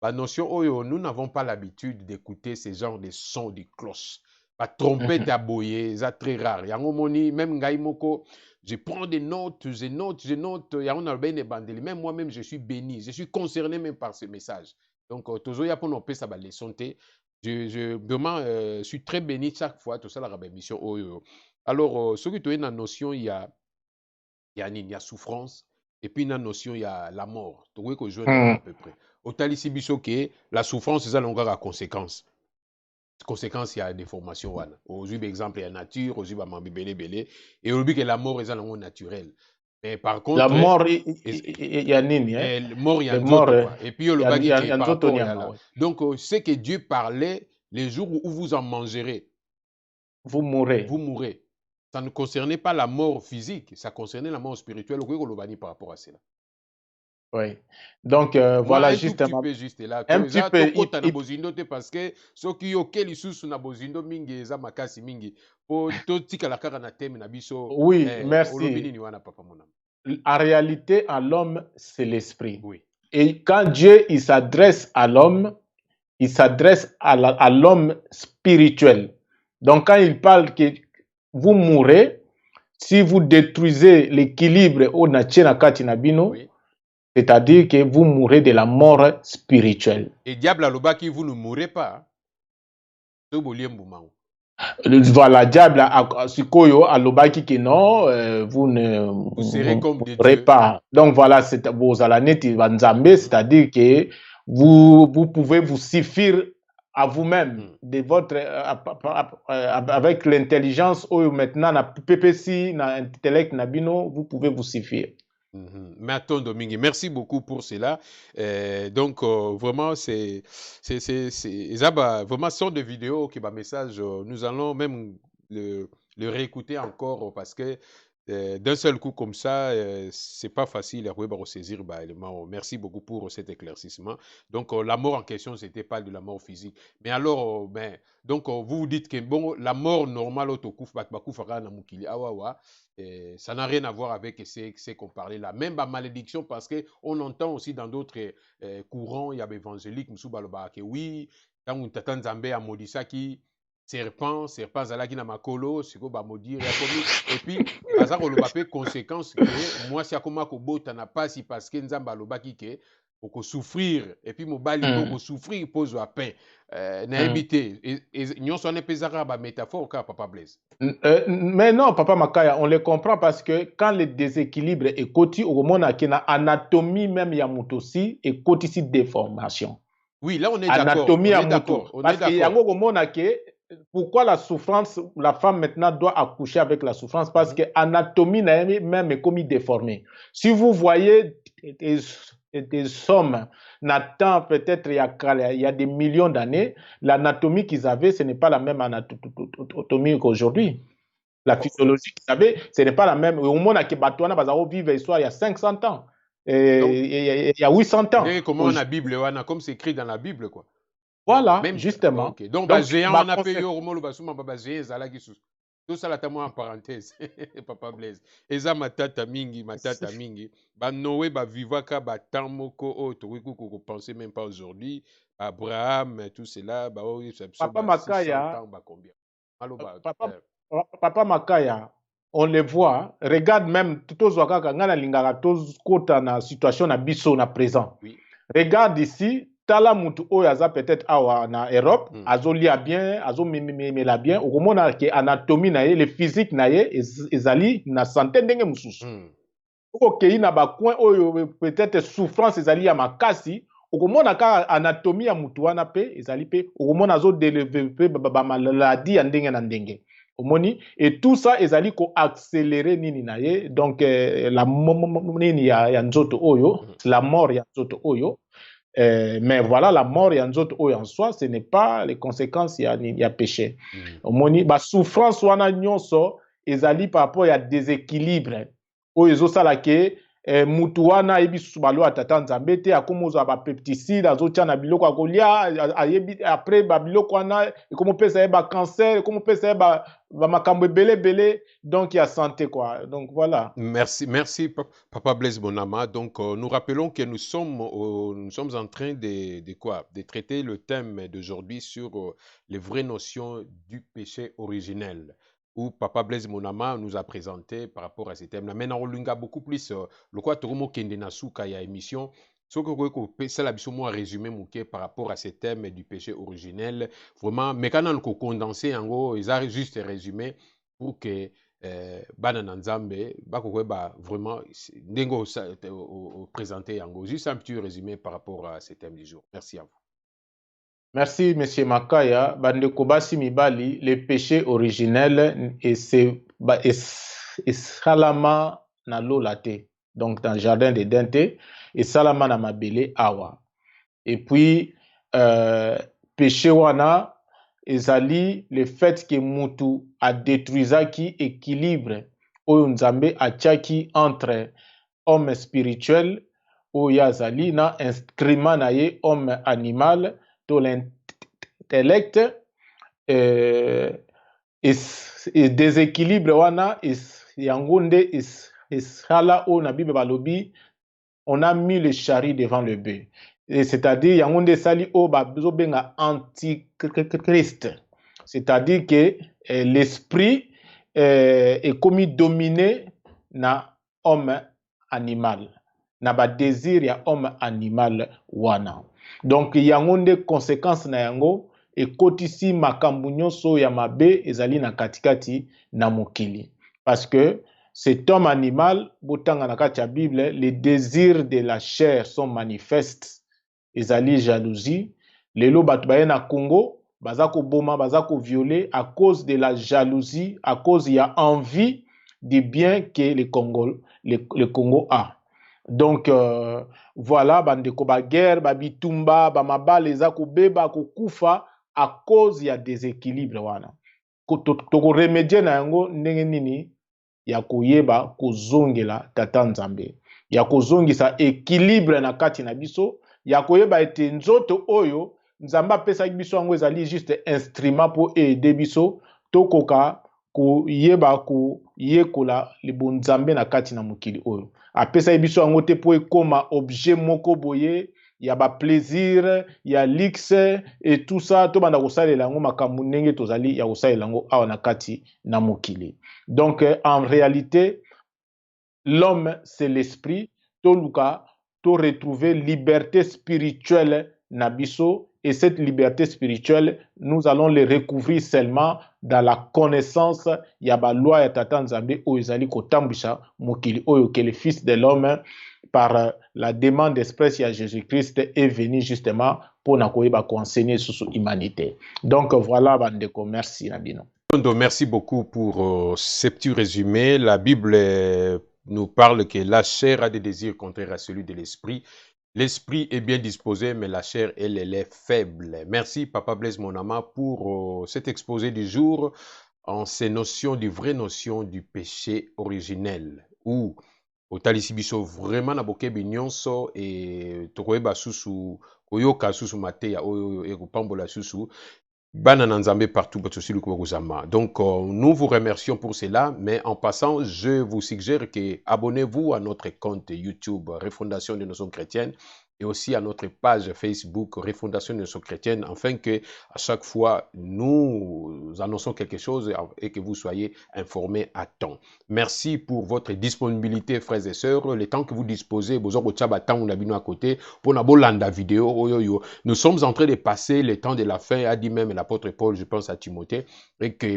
ba notion oyo nous n'avons pas l'habitude d'écouter ce genre de sons de cloche. Ba trompette à boyer, ça très rare. Yango moni, même ngai moko, je prends des notes, je note. Yango na ben bandeli. Même moi-même, je suis béni, je suis concerné même par ce message. Donc, tozo ya pour nos ça ba leçon te. Je vraiment suis très béni chaque fois tout ça la émission oyo. Alors, ce qui tu une notion, il y a souffrance et puis une notion il y a la mort. Tu vois que je à peu près. Au talisi biso que la souffrance c'est ça longueur à conséquence. Conséquence il y a des formations wana. Aujourd'hui exemple il y a nature, aujourd'hui ba mambi belé belé et aujourd'hui que la mort est ça longueur naturel. Mais par contre la mort il y a nini mort il y a d'autres quoi. Et puis le bagage qui par rapport à là. Donc c'est que Dieu parlait les jours où vous en mangerez. Vous mourrez. Vous mourrez. Ça ne concernait pas la mort physique, ça concernait la mort spirituelle. Par rapport à cela. Oui. Donc, voilà, justement. Un petit peu juste là. Un petit peu. Parce que ceux qui ont quel sous na bozindo mingi eza makasi mingi. Po to tika la kara na teme na biso. Oui, merci. En réalité, à l'homme, c'est l'esprit. Oui. Et quand Dieu il s'adresse à l'homme, il s'adresse à l'homme spirituel. Donc, quand il parle que vous mourrez, si vous détruisez l'équilibre au Nachenakati Nabino, oui. C'est-à-dire que vous mourrez de la mort spirituelle. Et diable aloba qui vous ne mourrez pas. Voilà, diable sikoyo aloba qui non, vous ne vous serez comme des mourrez pas. Donc voilà, c'est vos alaneti vanzambe, c'est-à-dire que vous pouvez vous suffire à vous-même de votre avec l'intelligence ou maintenant na PPC na intellect na bino, vous pouvez vous suffire. Maton Domingue, merci beaucoup pour cela. Donc, vraiment, c'est vraiment sont des vidéos qui message. Nous allons même le réécouter encore parce que d'un seul coup comme ça, c'est pas facile à saisir. Merci beaucoup pour cet éclaircissement. Donc, la mort en question, c'était pas de la mort physique. Mais alors, donc, vous vous dites que bon, la mort normale, ça n'a rien à voir avec ce qu'on parlait là. Même la malédiction, parce qu'on entend aussi dans d'autres courants, il y a évangélique, oui, quand on t'attend Zambé à Modisaki, serpent zalaki na makolo siko ba maudire et puis baza ko lobape conséquence que moi si akoma ko bota na pasi parce que nzamba lobaki ke ko souffrir et puis mobali ko souffrir pose à pain na éviter et nyonso ne pesaka ba métaphore ka papa Blaise. Mais non papa Makaya, on les comprend parce que quand le déséquilibre est côté au moment qui na anatomie même ya mutosi et côté si déformation. Oui, là on est d'accord. Anatomie ya muto parce que yango komona ke pourquoi la souffrance, la femme maintenant doit accoucher avec la souffrance? Parce que l'anatomie même est comme déformée. Si vous voyez des hommes natant peut-être il y a des millions d'années, l'anatomie qu'ils avaient, ce n'est pas la même anatomie qu'aujourd'hui. La physiologie qu'ils avaient, ce n'est pas la même. Au moins, il y a 500 ans. Il y a 800 ans. Comment la Bible, comme c'est écrit dans la Bible, quoi. Voilà, même, justement. Okay. Donc, géant, on a payé au moment où tout ça, là, en parenthèse, Papa Blaise. Eza matata mingi. Ba Noé, ba vivaka, ba tamoko, ko pensez même pas aujourd'hui. Abraham, tout cela, ba Papa Makaya. Papa Makaya, on les voit. Regarde même, tout aux wakaka, ngana lingara, tous kota na situation na biso na présent. Oui. Regarde ici. Tala mutu oyo aza peut-être awa na Europe azolia bien azomemela bien okomona ke anatomie na ye le physique na ye ezali na santé ndenge mususu okokei na bacoin oyo peut-être souffrance ezali ya makasi okomona ka anatomie ya mutu wana pe ezali pe okomona azodevelope bamaladi ya ndenge na ndenge omoni et tout ça ezali ko accélérer nini na ye donc la nini ya nzoto oyo la mort ya nzoto oyo. Mais voilà, la mort, il y a un autre en soi, ce n'est pas les conséquences, il y a péché. Omoni, ba souffrance wana nyonso, ezali par rapport à déséquilibre. O ezosala ke mutu wana ayebi susu balo atata nzambe te akoma ozwa bapepticide azotia na biloko akolia ayebi après babiloko wana ekomopesa ye bacancer ekomopesa ye bamakambo ebele donc il y a santé quoi. Donc voilà. Merci Papa Blaise Bonama. Donc nous rappelons que nous sommes en train de traiter le thème d'aujourd'hui sur les vraies notions du péché originel, où Papa Blaise Bonama nous a présenté par rapport à ce thème-là. Maintenant, on l'a beaucoup plus. Le quoi Torumo Kende Nasuka ya émission. Ce que c'est la un résumé par rapport à ce thème du péché originel. Vraiment, mais quand on a condensé en gros, ils ont juste résumé pour que bana na nzambe bakokweba vraiment ndengo présenté yango. Juste un petit résumé par rapport à ce thème du jour. Merci à vous. Merci, Monsieur Makaya. Bandeko basi mibali, le péché originel et salama na lolate. Donc, dans le jardin de Dente, et salama na mabele awa. Et puis, péché wana, ezali le fait que mutu a détruisaki équilibre oyo nzambe atiaki entre homme spirituel oyo azali na instrument na ye homme animal to l'intellect et déséquilibre wana yango nde esala oyo na Bible balobi on a mis le chari devant le bœuf. C'est-à-dire yango nde esali oyo bazobenga antichrist. C'est-à-dire que l'esprit est commis dominé na homme animal. Na ba désir ya homme animal wana. Donc yango nde conséquence na yango ekotisi makambo nyonso ya mabe ezali na katikati na mokili. Parce que cet homme animal, botanga na kati ya Bible, les désirs de la chair sont manifestes. Ezali jalousie. Lelo bato baye na Congo, bazako boma, bazako violer à cause de la jalousie, à cause il y a envie du bien que le Congo a. Donc voilà, bandeko ba guerre, ba bitumba, ba mabale ezako beba ko kufa à cause il y a déséquilibre wana. Toko remédier na yango ndenge nini ya koyeba kozongela tata nzambe. Ya kozongisa équilibre na kati na biso, ya koyeba ete nzoto oyo nzamba pesa biso yango ezali juste instrument pour aider biso tokoka koyeba koyekola libonzambe na kati na mokili oyo. Apesa biso yango te po ekoma objet moko boye ya ba plaisir, ya luxe et tout ça to banda kosalela yango makambo ndenge tozali ya kosalela yango awa na kati na mokili. Donc en réalité l'homme c'est l'esprit toluka to retrouver liberté spirituelle na biso et cette liberté spirituelle nous allons le recouvrir seulement dans la connaissance ya ba loi ya tata nzambe oyo ezali kotambwisha mokili oyo que le fils de l'homme par la demande express à Jésus-Christ est venu justement pour enseigner sur l'humanité. Donc voilà, bandeko, merci Nabino. Merci beaucoup pour ce petit résumé. La Bible nous parle que la chair a des désirs contraires à celui de l'esprit. L'esprit est bien disposé, mais la chair, elle est faible. Merci, Papa Blaise Bonama, pour cet exposé du jour en ces notions, des vraies notions du péché originel. Où otalisi biso vraiment na bokebi nyonso et tokoyeba susu koyoka susu mateya oyo ekopambola susu bana na nzambe partout batosili kozama. Donc nous vous remercions pour cela, mais en passant je vous suggère que abonnez-vous à notre compte YouTube Refondation des Notions Chrétiennes et aussi à notre page Facebook Refondation des Notions Chrétiennes, afin que à chaque fois nous annonçons quelque chose et que vous soyez informés à temps. Merci pour votre disponibilité, frères et sœurs. Le temps que vous disposez, à côté pour la vidéo. Nous sommes en train de passer le temps de la fin, a dit même l'apôtre Paul, je pense à Timothée, et que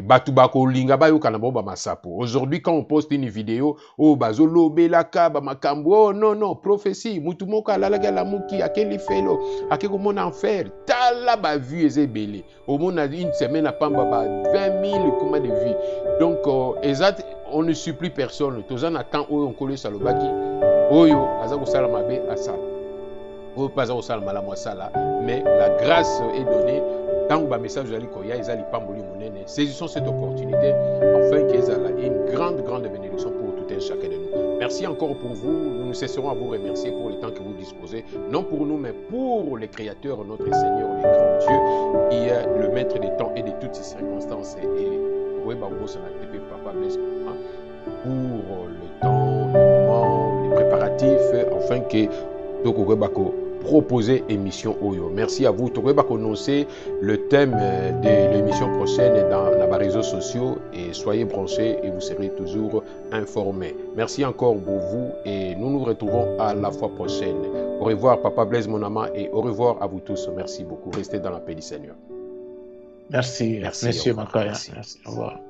aujourd'hui, quand on poste une vidéo, oh bazolo belaka makambo, oh non non, prophétie, mutumoka la muki akeli felo akeko mon enfer tala ba vue ezebele au monde a une semaine à pamba 20 000 combien de vues. Donc exact, on ne supplie personne tozana temps oyo on colle salobaki oyo aza ko sala mabe asala pas au salam la moisala, mais la grâce est donnée. Tant que le message de l'Ikoya, ils allaient pas mourir monnaie. Saisissons cette opportunité afin qu'ils aient une grande bénédiction pour tout un chacun de nous. Merci encore pour vous. Nous ne cesserons à vous remercier pour le temps que vous disposez, non pour nous, mais pour les créateurs, notre Seigneur, le grand Dieu, qui est le maître des temps et de toutes ces circonstances. Et pour le temps, le moment, les préparatifs, afin que proposer émission Oyo. Merci à vous. Touré va annoncer le thème de l'émission prochaine dans les réseaux sociaux et soyez branchés et vous serez toujours informés. Merci encore pour vous et nous nous retrouvons à la fois prochaine. Au revoir Papa Blaise Monama et au revoir à vous tous. Merci beaucoup. Restez dans la paix du Seigneur. Merci, Merci Monsieur au revoir. Makaya. Merci. Merci. Au revoir.